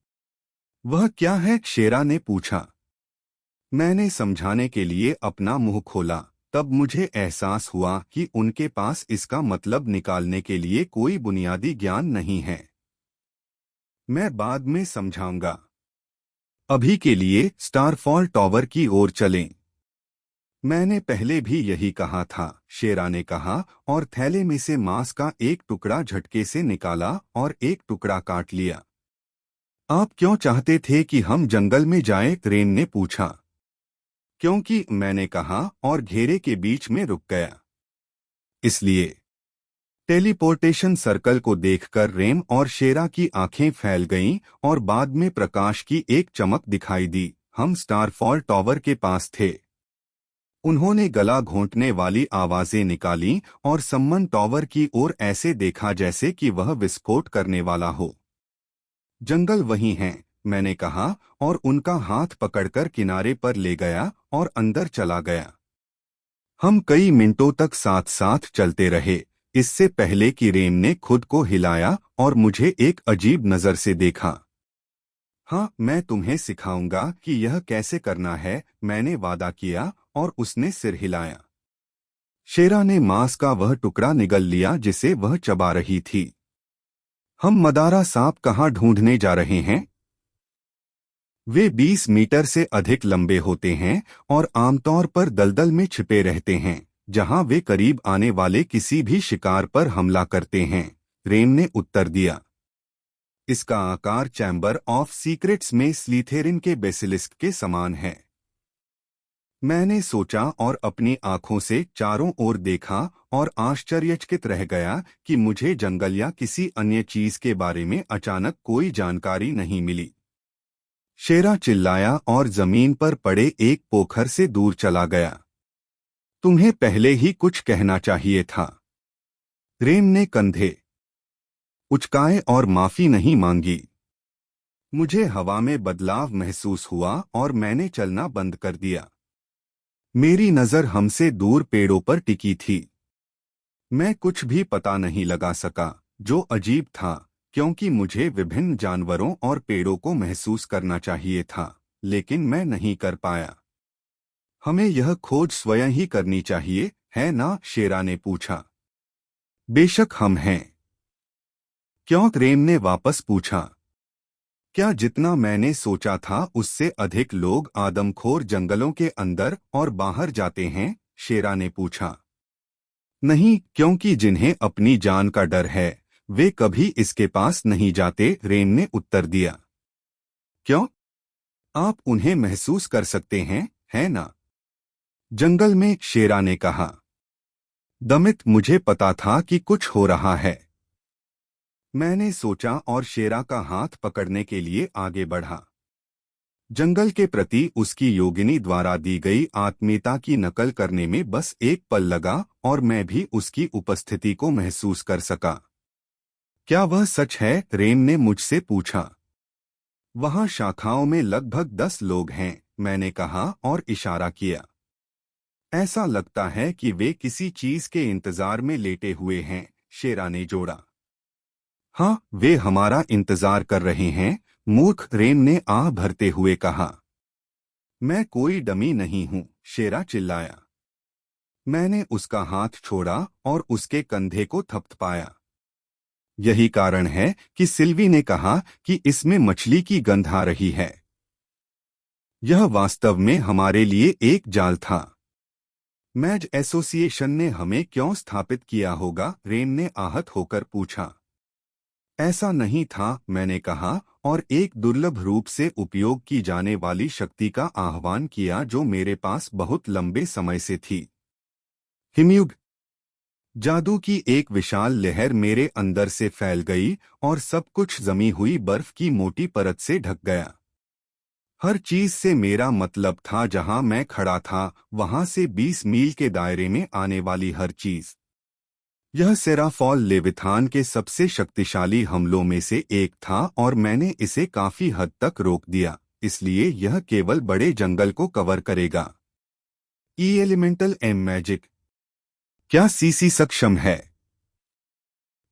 वह क्या है? शेरा ने पूछा। मैंने समझाने के लिए अपना मुंह खोला, तब मुझे एहसास हुआ कि उनके पास इसका मतलब निकालने के लिए कोई बुनियादी ज्ञान नहीं है। मैं बाद में समझाऊंगा। अभी के लिए स्टारफॉल टॉवर की ओर चलें। मैंने पहले भी यही कहा था, शेरा ने कहा और थैले में से मांस का एक टुकड़ा झटके से निकाला और एक टुकड़ा काट लिया। आप क्यों चाहते थे कि हम जंगल में जाएं? रेन ने पूछा। क्योंकि, मैंने कहा और घेरे के बीच में रुक गया। इसलिए। टेलीपोर्टेशन सर्कल को देखकर रेम और शेरा की आंखें फैल गईं और बाद में प्रकाश की एक चमक दिखाई दी। हम स्टारफॉल टॉवर के पास थे। उन्होंने गला घोंटने वाली आवाजें निकालीं और सम्मन टॉवर की ओर ऐसे देखा जैसे कि वह विस्फोट करने वाला हो। जंगल वहीं है, मैंने कहा और उनका हाथ पकड़कर किनारे पर ले गया और अंदर चला गया। हम कई मिनटों तक साथ साथ चलते रहे, इससे पहले कि रेम ने खुद को हिलाया और मुझे एक अजीब नजर से देखा। हाँ, मैं तुम्हें सिखाऊंगा कि यह कैसे करना है, मैंने वादा किया और उसने सिर हिलाया। शेरा ने मांस का वह टुकड़ा निगल लिया जिसे वह चबा रही थी। हम मदारा सांप कहाँ ढूंढने जा रहे हैं? वे 20 मीटर से अधिक लंबे होते हैं और आमतौर पर दलदल में छिपे रहते हैं, जहां वे करीब आने वाले किसी भी शिकार पर हमला करते हैं, रेम ने उत्तर दिया। इसका आकार चैम्बर ऑफ सीक्रेट्स में स्लीथेरिन के बेसिलिस्क के समान है। मैंने सोचा और अपनी आंखों से चारों ओर देखा और आश्चर्यचकित रह गया कि मुझे जंगल या किसी अन्य चीज के बारे में अचानक कोई जानकारी नहीं मिली। शेरा चिल्लाया और जमीन पर पड़े एक पोखर से दूर चला गया। तुम्हें पहले ही कुछ कहना चाहिए था। रेम ने कंधे उचकाए और माफी नहीं मांगी। मुझे हवा में बदलाव महसूस हुआ और मैंने चलना बंद कर दिया। मेरी नजर हमसे दूर पेड़ों पर टिकी थी। मैं कुछ भी पता नहीं लगा सका, जो अजीब था, क्योंकि मुझे विभिन्न जानवरों और पेड़ों को महसूस करना चाहिए था, लेकिन मैं नहीं कर पाया। हमें यह खोज स्वयं ही करनी चाहिए, है ना? शेरा ने पूछा। बेशक हम हैं। क्यों? रेम ने वापस पूछा। क्या जितना मैंने सोचा था उससे अधिक लोग आदमखोर जंगलों के अंदर और बाहर जाते हैं? शेरा ने पूछा। नहीं, क्योंकि जिन्हें अपनी जान का डर है वे कभी इसके पास नहीं जाते, रेम ने उत्तर दिया। क्यों? आप उन्हें महसूस कर सकते हैं, है ना? जंगल में, शेरा ने कहा। दमित, मुझे पता था कि कुछ हो रहा है। मैंने सोचा और शेरा का हाथ पकड़ने के लिए आगे बढ़ा। जंगल के प्रति उसकी योगिनी द्वारा दी गई आत्मीयता की नकल करने में बस एक पल लगा और मैं भी उसकी उपस्थिति को महसूस कर सका। क्या वह सच है? रेम ने मुझसे पूछा। वहां शाखाओं में लगभग 10 लोग हैं, मैंने कहा और इशारा किया। ऐसा लगता है कि वे किसी चीज के इंतजार में लेटे हुए हैं, शेरा ने जोड़ा। हाँ, वे हमारा इंतजार कर रहे हैं, मूर्ख, रेम ने आह भरते हुए कहा। मैं कोई डमी नहीं हूं, शेरा चिल्लाया। मैंने उसका हाथ छोड़ा और उसके कंधे को थपथपाया। यही कारण है कि सिल्वी ने कहा कि इसमें मछली की गंध आ रही है। यह वास्तव में हमारे लिए एक जाल था। मैज एसोसिएशन ने हमें क्यों स्थापित किया होगा? रेम ने आहत होकर पूछा। ऐसा नहीं था, मैंने कहा और एक दुर्लभ रूप से उपयोग की जाने वाली शक्ति का आह्वान किया जो मेरे पास बहुत लंबे समय से थी। हिमयुग। जादू की एक विशाल लहर मेरे अंदर से फैल गई और सब कुछ जमी हुई बर्फ की मोटी परत से ढक गया। हर चीज से मेरा मतलब था जहां मैं खड़ा था वहां से 20 मील के दायरे में आने वाली हर चीज। यह सेराफॉल लेविथान के सबसे शक्तिशाली हमलों में से एक था और मैंने इसे काफी हद तक रोक दिया, इसलिए यह केवल बड़े जंगल को कवर करेगा। ई एलिमेंटल एम मैजिक। क्या सीसी सक्षम है?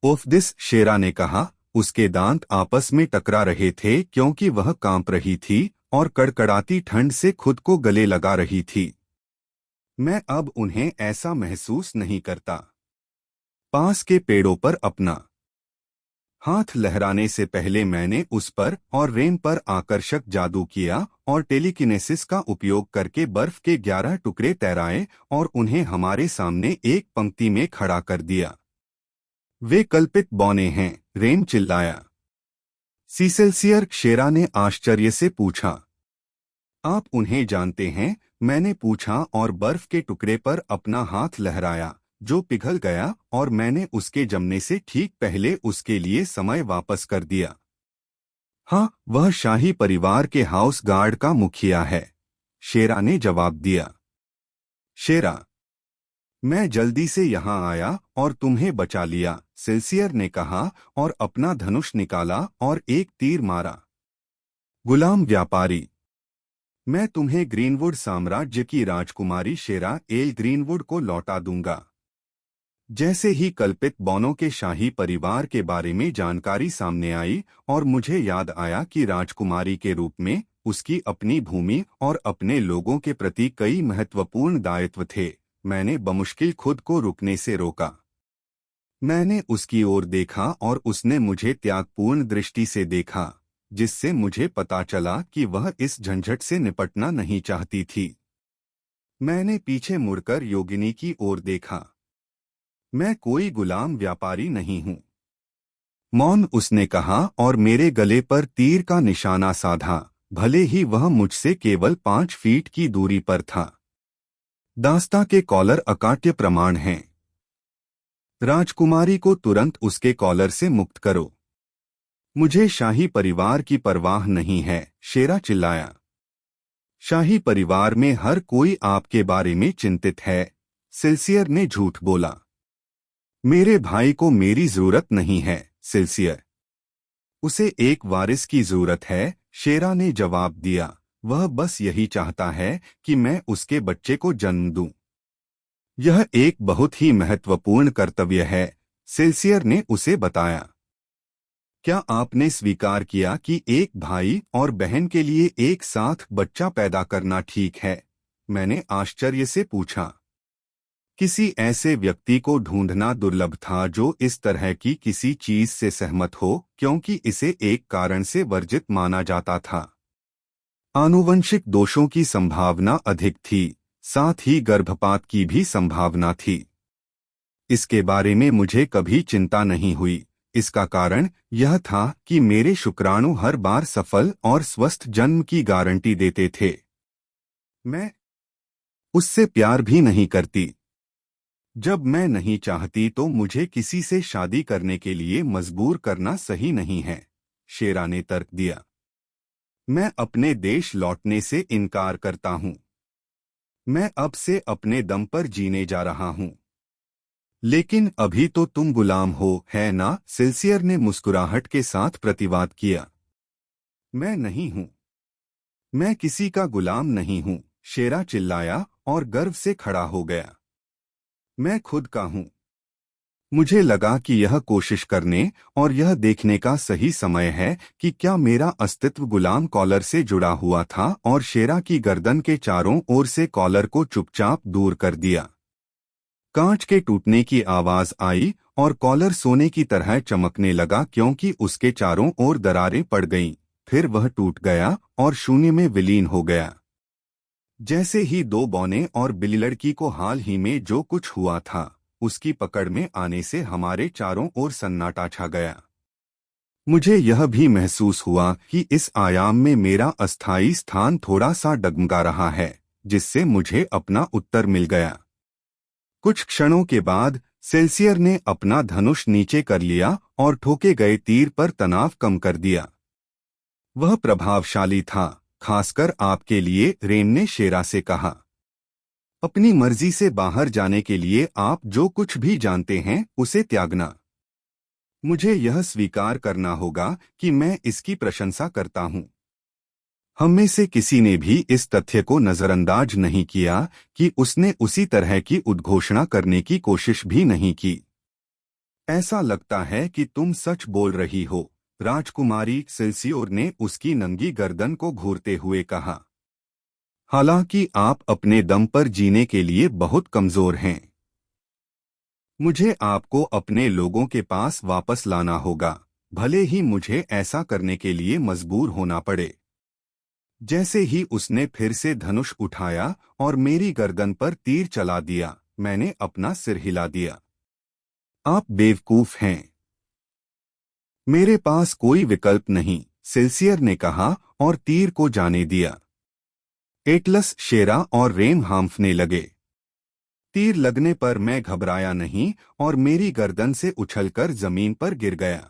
ओफ दिस, शेरा ने कहा। उसके दांत आपस में टकरा रहे थे क्योंकि वह कांप रही थी और कड़कड़ाती ठंड से खुद को गले लगा रही थी। मैं अब उन्हें ऐसा महसूस नहीं करता। पास के पेड़ों पर अपना हाथ लहराने से पहले मैंने उस पर और रेन पर आकर्षक जादू किया और टेलीकिनेसिस का उपयोग करके बर्फ के 11 टुकड़े तैराए और उन्हें हमारे सामने एक पंक्ति में खड़ा कर दिया। वे कल्पित बौने हैं, रेन चिल्लाया। सीसेल्सियर, शेरा ने आश्चर्य से पूछा। आप उन्हें जानते हैं? मैंने पूछा और बर्फ के टुकड़े पर अपना हाथ लहराया जो पिघल गया और मैंने उसके जमने से ठीक पहले उसके लिए समय वापस कर दिया। हाँ, वह शाही परिवार के हाउस गार्ड का मुखिया है, शेरा ने जवाब दिया। शेरा, मैं जल्दी से यहाँ आया और तुम्हें बचा लिया, सेल्सियर ने कहा और अपना धनुष निकाला और एक तीर मारा। गुलाम व्यापारी, मैं तुम्हें ग्रीनवुड साम्राज्य की राजकुमारी शेरा एल ग्रीनवुड को लौटा दूंगा। जैसे ही कल्पित बौनों के शाही परिवार के बारे में जानकारी सामने आई और मुझे याद आया कि राजकुमारी के रूप में उसकी अपनी भूमि और अपने लोगों के प्रति कई महत्वपूर्ण दायित्व थे, मैंने बमुश्किल खुद को रुकने से रोका। मैंने उसकी ओर देखा और उसने मुझे त्यागपूर्ण दृष्टि से देखा, जिससे मुझे पता चला कि वह इस झंझट से निपटना नहीं चाहती थी। मैंने पीछे मुड़कर योगिनी की ओर देखा। मैं कोई गुलाम व्यापारी नहीं हूं, मौन उसने कहा और मेरे गले पर तीर का निशाना साधा, भले ही वह मुझसे केवल 5 फीट की दूरी पर था। दास्ता के कॉलर अकाट्य प्रमाण हैं। राजकुमारी को तुरंत उसके कॉलर से मुक्त करो। मुझे शाही परिवार की परवाह नहीं है, शेरा चिल्लाया। शाही परिवार में हर कोई आपके बारे में चिंतित है, सेल्सियर ने झूठ बोला। मेरे भाई को मेरी जरूरत नहीं है, सेल्सियर। उसे एक वारिस की जरूरत है, शेरा ने जवाब दिया। वह बस यही चाहता है कि मैं उसके बच्चे को जन्म दूं। यह एक बहुत ही महत्वपूर्ण कर्तव्य है, सेल्सियर ने उसे बताया। क्या आपने स्वीकार किया कि एक भाई और बहन के लिए एक साथ बच्चा पैदा करना ठीक है? मैंने आश्चर्य से पूछा। किसी ऐसे व्यक्ति को ढूंढना दुर्लभ था जो इस तरह की किसी चीज से सहमत हो, क्योंकि इसे एक कारण से वर्जित माना जाता था। आनुवंशिक दोषों की संभावना अधिक थी, साथ ही गर्भपात की भी संभावना थी। इसके बारे में मुझे कभी चिंता नहीं हुई। इसका कारण यह था कि मेरे शुक्राणु हर बार सफल और स्वस्थ जन्म की गारंटी देते थे। मैं उससे प्यार भी नहीं करती। जब मैं नहीं चाहती तो मुझे किसी से शादी करने के लिए मजबूर करना सही नहीं है, शेरा ने तर्क दिया। मैं अपने देश लौटने से इनकार करता हूं। मैं अब से अपने दम पर जीने जा रहा हूं। लेकिन अभी तो तुम गुलाम हो, है ना? सेल्सियर ने मुस्कुराहट के साथ प्रतिवाद किया। मैं नहीं हूं। मैं किसी का गुलाम नहीं हूं, शेरा चिल्लाया और गर्व से खड़ा हो गया। मैं खुद का हूं। मुझे लगा कि यह कोशिश करने और यह देखने का सही समय है कि क्या मेरा अस्तित्व गुलाम कॉलर से जुड़ा हुआ था, और शेरा की गर्दन के चारों ओर से कॉलर को चुपचाप दूर कर दिया। कांच के टूटने की आवाज आई और कॉलर सोने की तरह चमकने लगा क्योंकि उसके चारों ओर दरारें पड़ गईं। फिर वह टूट गया और शून्य में विलीन हो गया। जैसे ही 2 बौने और बिल्ली लड़की को हाल ही में जो कुछ हुआ था उसकी पकड़ में आने से हमारे चारों ओर सन्नाटा छा गया। मुझे यह भी महसूस हुआ कि इस आयाम में मेरा अस्थायी स्थान थोड़ा सा डगमगा रहा है, जिससे मुझे अपना उत्तर मिल गया। कुछ क्षणों के बाद सेल्सियर ने अपना धनुष नीचे कर लिया और ठोके गए तीर पर तनाव कम कर दिया। वह प्रभावशाली था, खासकर आपके लिए, रेम ने शेरा से कहा। अपनी मर्जी से बाहर जाने के लिए आप जो कुछ भी जानते हैं उसे त्यागना। मुझे यह स्वीकार करना होगा कि मैं इसकी प्रशंसा करता हूं। हम में से किसी ने भी इस तथ्य को नजरअंदाज नहीं किया कि उसने उसी तरह की उद्घोषणा करने की कोशिश भी नहीं की। ऐसा लगता है कि तुम सच बोल रही हो, राजकुमारी सेल्सियोर ने उसकी नंगी गर्दन को घूरते हुए कहा। हालांकि आप अपने दम पर जीने के लिए बहुत कमजोर हैं। मुझे आपको अपने लोगों के पास वापस लाना होगा, भले ही मुझे ऐसा करने के लिए मजबूर होना पड़े। जैसे ही उसने फिर से धनुष उठाया और मेरी गर्दन पर तीर चला दिया, मैंने अपना सिर हिला दिया। आप बेवकूफ हैं। मेरे पास कोई विकल्प नहीं, सेल्सियर ने कहा और तीर को जाने दिया। एटलस, शेरा और रेम हांफने लगे। तीर लगने पर मैं घबराया नहीं और मेरी गर्दन से उछलकर जमीन पर गिर गया।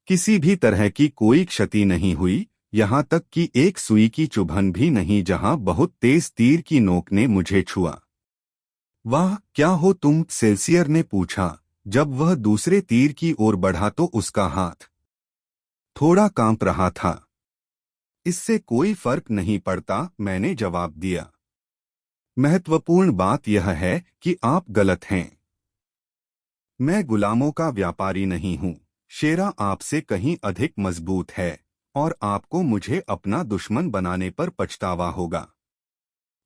किसी भी तरह की कोई क्षति नहीं हुई, यहाँ तक कि एक सुई की चुभन भी नहीं जहाँ बहुत तेज तीर की नोक ने मुझे छुआ। वाह, क्या हो तुम? सेल्सियर ने पूछा। जब वह दूसरे तीर की ओर बढ़ा तो उसका हाथ थोड़ा कांप रहा था। इससे कोई फर्क नहीं पड़ता, मैंने जवाब दिया। महत्वपूर्ण बात यह है कि आप गलत हैं। मैं गुलामों का व्यापारी नहीं हूं। शेरा आपसे कहीं अधिक मजबूत है और आपको मुझे अपना दुश्मन बनाने पर पछतावा होगा।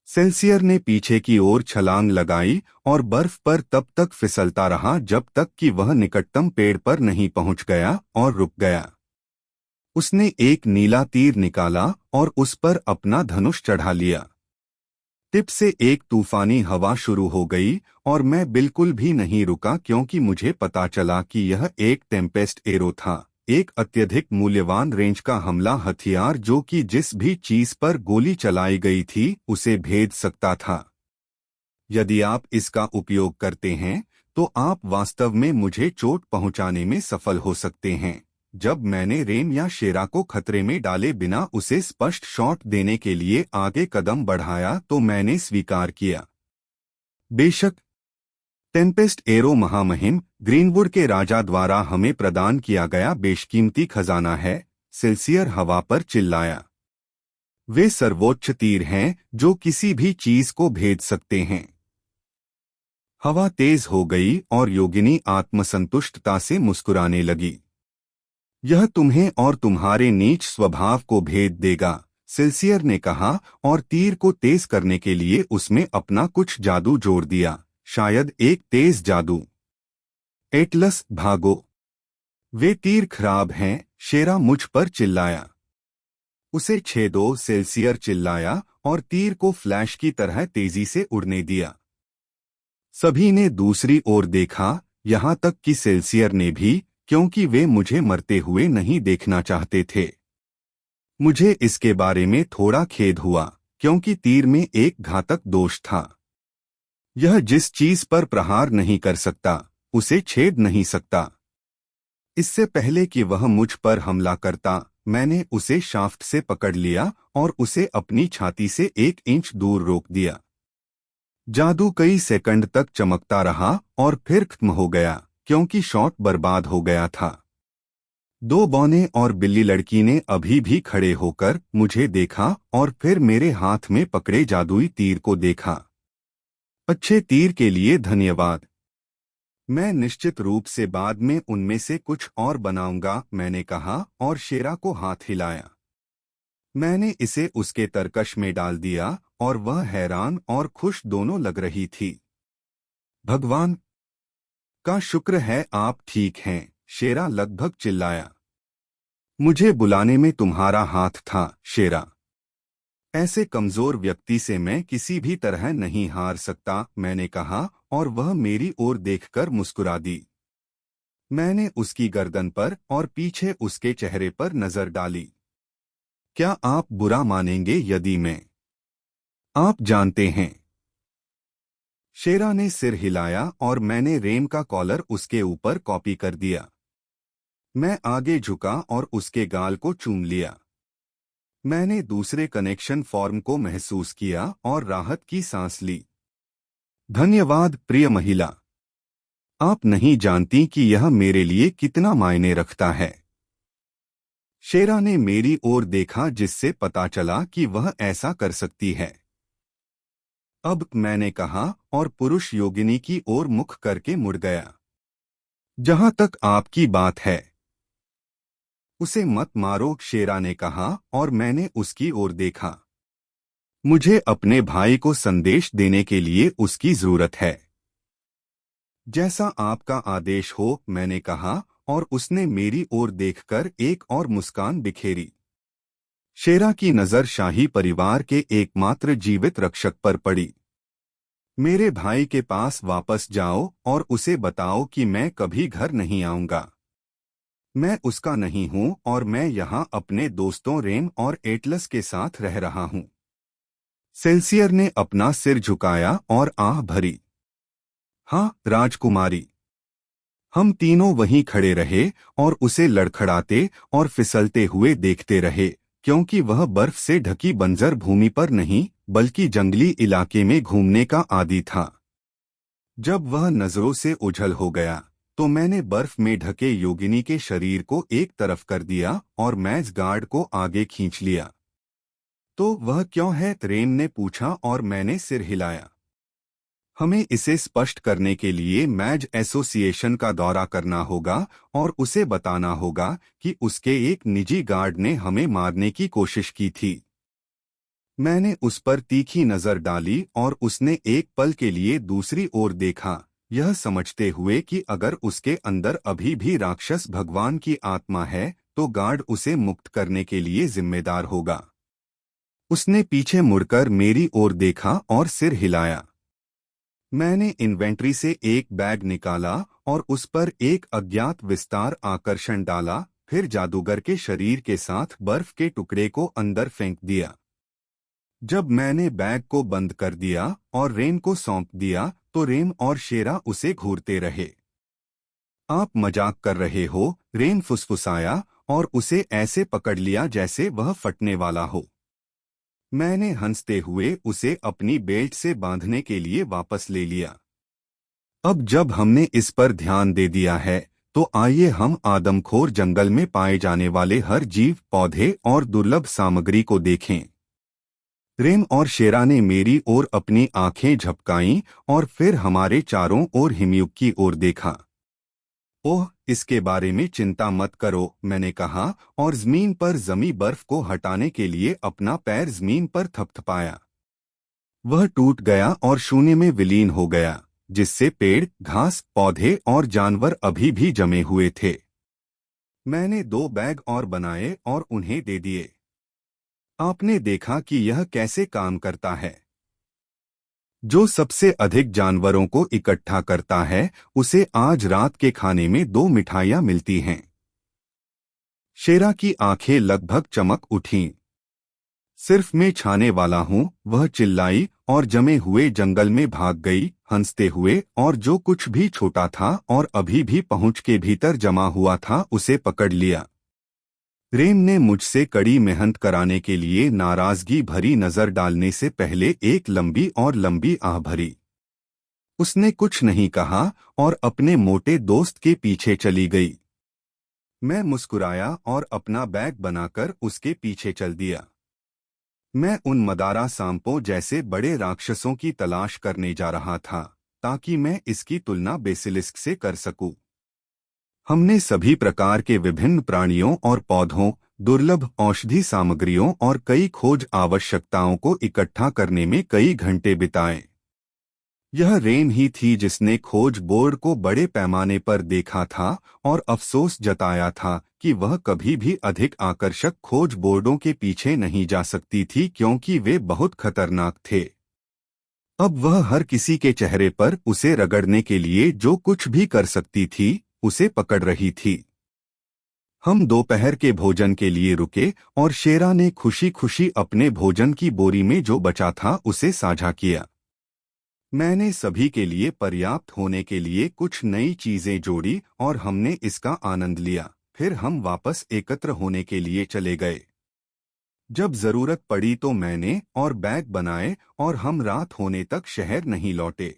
सेल्सियर ने पीछे की ओर छलांग लगाई और बर्फ पर तब तक फिसलता रहा जब तक कि वह निकटतम पेड़ पर नहीं पहुंच गया और रुक गया। उसने एक नीला तीर निकाला और उस पर अपना धनुष चढ़ा लिया। टिप से एक तूफानी हवा शुरू हो गई और मैं बिल्कुल भी नहीं रुका क्योंकि मुझे पता चला कि यह एक टेम्पेस्ट एरो था, एक अत्यधिक मूल्यवान रेंज का हमला हथियार जो कि जिस भी चीज पर गोली चलाई गई थी उसे भेद सकता था। यदि आप इसका उपयोग करते हैं तो आप वास्तव में मुझे चोट पहुंचाने में सफल हो सकते हैं। जब मैंने रेम या शेरा को खतरे में डाले बिना उसे स्पष्ट शॉट देने के लिए आगे कदम बढ़ाया तो मैंने स्वीकार किया। बेशक, टेम्पेस्ट एरो महामहिम ग्रीनवुड के राजा द्वारा हमें प्रदान किया गया बेशकीमती खजाना है, सेल्सियर हवा पर चिल्लाया। वे सर्वोच्च तीर हैं जो किसी भी चीज को भेद सकते हैं। हवा तेज हो गई और योगिनी आत्मसंतुष्टता से मुस्कुराने लगी। यह तुम्हें और तुम्हारे नीच स्वभाव को भेद देगा, सेल्सियर ने कहा और तीर को तेज करने के लिए उसमें अपना कुछ जादू जोड़ दिया, शायद एक तेज जादू। एटलस, भागो। वे तीर खराब हैं, शेरा मुझ पर चिल्लाया। उसे छेदो, सेल्सियर चिल्लाया और तीर को फ्लैश की तरह तेजी से उड़ने दिया। सभी ने दूसरी ओर देखा, यहाँ तक कि सेल्सियर ने भी, क्योंकि वे मुझे मरते हुए नहीं देखना चाहते थे। मुझे इसके बारे में थोड़ा खेद हुआ क्योंकि तीर में एक घातक दोष था। यह जिस चीज पर प्रहार नहीं कर सकता उसे छेद नहीं सकता। इससे पहले कि वह मुझ पर हमला करता, मैंने उसे शाफ्ट से पकड़ लिया और उसे अपनी छाती से 1 इंच दूर रोक दिया। जादू कई सेकंड तक चमकता रहा और फिर खत्म हो गया क्योंकि शॉट बर्बाद हो गया था। 2 बौने और बिल्ली लड़की ने अभी भी खड़े होकर मुझे देखा और फिर मेरे हाथ में पकड़े जादुई तीर को देखा। अच्छे तीर के लिए धन्यवाद। मैं निश्चित रूप से बाद में उनमें से कुछ और बनाऊंगा, मैंने कहा और शेरा को हाथ हिलाया। मैंने इसे उसके तरकश में डाल दिया और वह हैरान और खुश दोनों लग रही थी। भगवान का शुक्र है आप ठीक हैं, शेरा लगभग चिल्लाया। मुझे बुलाने में तुम्हारा हाथ था, शेरा। ऐसे कमजोर व्यक्ति से मैं किसी भी तरह नहीं हार सकता, मैंने कहा और वह मेरी ओर देखकर मुस्कुरा दी। मैंने उसकी गर्दन पर और पीछे उसके चेहरे पर नजर डाली। क्या आप बुरा मानेंगे यदि मैं? आप जानते हैं। शेरा ने सिर हिलाया और मैंने रेम का कॉलर उसके ऊपर कॉपी कर दिया। मैं आगे झुका और उसके गाल को चूम लिया। मैंने दूसरे कनेक्शन फॉर्म को महसूस किया और राहत की सांस ली। धन्यवाद प्रिय महिला। आप नहीं जानती कि यह मेरे लिए कितना मायने रखता है। शेरा ने मेरी ओर देखा जिससे पता चला कि वह ऐसा कर सकती है। अब मैंने कहा और पुरुष योगिनी की ओर मुख करके मुड़ गया। जहां तक आपकी बात है, उसे मत मारो, शेरा ने कहा और मैंने उसकी ओर देखा। मुझे अपने भाई को संदेश देने के लिए उसकी जरूरत है। जैसा आपका आदेश हो, मैंने कहा और उसने मेरी ओर देखकर एक और मुस्कान बिखेरी। शेरा की नजर शाही परिवार के एकमात्र जीवित रक्षक पर पड़ी। मेरे भाई के पास वापस जाओ और उसे बताओ कि मैं कभी घर नहीं आऊंगा। मैं उसका नहीं हूं और मैं यहाँ अपने दोस्तों रेम और एटलस के साथ रह रहा हूँ। सेल्सियर ने अपना सिर झुकाया और आह भरी। हाँ राजकुमारी। हम तीनों वहीं खड़े रहे और उसे लड़खड़ाते और फिसलते हुए देखते रहे, क्योंकि वह बर्फ से ढकी बंजर भूमि पर नहीं बल्कि जंगली इलाके में घूमने का आदी था। जब वह नजरों से ओझल हो गया तो मैंने बर्फ में ढके योगिनी के शरीर को एक तरफ कर दिया और मैज गार्ड को आगे खींच लिया। तो वह क्यों है? रेम ने पूछा और मैंने सिर हिलाया। हमें इसे स्पष्ट करने के लिए मैज एसोसिएशन का दौरा करना होगा और उसे बताना होगा कि उसके एक निजी गार्ड ने हमें मारने की कोशिश की थी। मैंने उस पर तीखी नजर डाली और उसने एक पल के लिए दूसरी ओर देखा, यह समझते हुए कि अगर उसके अंदर अभी भी राक्षस भगवान की आत्मा है तो गार्ड उसे मुक्त करने के लिए जिम्मेदार होगा। उसने पीछे मुड़कर मेरी ओर देखा और सिर हिलाया। मैंने इन्वेंट्री से एक बैग निकाला और उस पर एक अज्ञात विस्तार आकर्षण डाला, फिर जादूगर के शरीर के साथ बर्फ के टुकड़े को अंदर फेंक दिया। जब मैंने बैग को बंद कर दिया और रेम को सौंप दिया तो रेम और शेरा उसे घूरते रहे। आप मजाक कर रहे हो? रेम फुसफुसाया और उसे ऐसे पकड़ लिया जैसे वह फटने वाला हो। मैंने हंसते हुए उसे अपनी बेल्ट से बांधने के लिए वापस ले लिया। अब जब हमने इस पर ध्यान दे दिया है तो आइए हम आदमखोर जंगल में पाए जाने वाले हर जीव, पौधे और दुर्लभ सामग्री को देखें। रेम और शेरा ने मेरी ओर अपनी आंखें झपकाईं और फिर हमारे चारों ओर हिमयुग की ओर देखा। ओह, इसके बारे में चिंता मत करो, मैंने कहा और जमीन पर जमी बर्फ को हटाने के लिए अपना पैर जमीन पर थपथपाया। वह टूट गया और शून्य में विलीन हो गया, जिससे पेड़, घास, पौधे और जानवर अभी भी जमे हुए थे। मैंने 2 बैग और बनाए और उन्हें दे दिए। आपने देखा कि यह कैसे काम करता है। जो सबसे अधिक जानवरों को इकट्ठा करता है उसे आज रात के खाने में 2 मिठाइयां मिलती हैं। शेरा की आंखें लगभग चमक उठीं। सिर्फ मैं छाने वाला हूँ, वह चिल्लाई और जमे हुए जंगल में भाग गई, हंसते हुए, और जो कुछ भी छोटा था और अभी भी पहुँच के भीतर जमा हुआ था उसे पकड़ लिया। रेम ने मुझसे कड़ी मेहनत कराने के लिए नाराजगी भरी नजर डालने से पहले एक लंबी और लंबी आह भरी। उसने कुछ नहीं कहा और अपने मोटे दोस्त के पीछे चली गई। मैं मुस्कुराया और अपना बैग बनाकर उसके पीछे चल दिया। मैं उन मदारा सांपों जैसे बड़े राक्षसों की तलाश करने जा रहा था ताकि मैं इसकी तुलना बेसिलिस्क से कर सकूं। हमने सभी प्रकार के विभिन्न प्राणियों और पौधों, दुर्लभ औषधि सामग्रियों और कई खोज आवश्यकताओं को इकट्ठा करने में कई घंटे बिताए। यह रेम ही थी जिसने खोज बोर्ड को बड़े पैमाने पर देखा था और अफसोस जताया था कि वह कभी भी अधिक आकर्षक खोज बोर्डों के पीछे नहीं जा सकती थी क्योंकि वे बहुत खतरनाक थे। अब वह हर किसी के चेहरे पर उसे रगड़ने के लिए जो कुछ भी कर सकती थी, उसे पकड़ रही थी। हम दोपहर के भोजन के लिए रुके और शेरा ने खुशी खुशी अपने भोजन की बोरी में जो बचा था उसे साझा किया। मैंने सभी के लिए पर्याप्त होने के लिए कुछ नई चीजें जोड़ी और हमने इसका आनंद लिया। फिर हम वापस एकत्र होने के लिए चले गए। जब जरूरत पड़ी तो मैंने और बैग बनाए और हम रात होने तक शहर नहीं लौटे।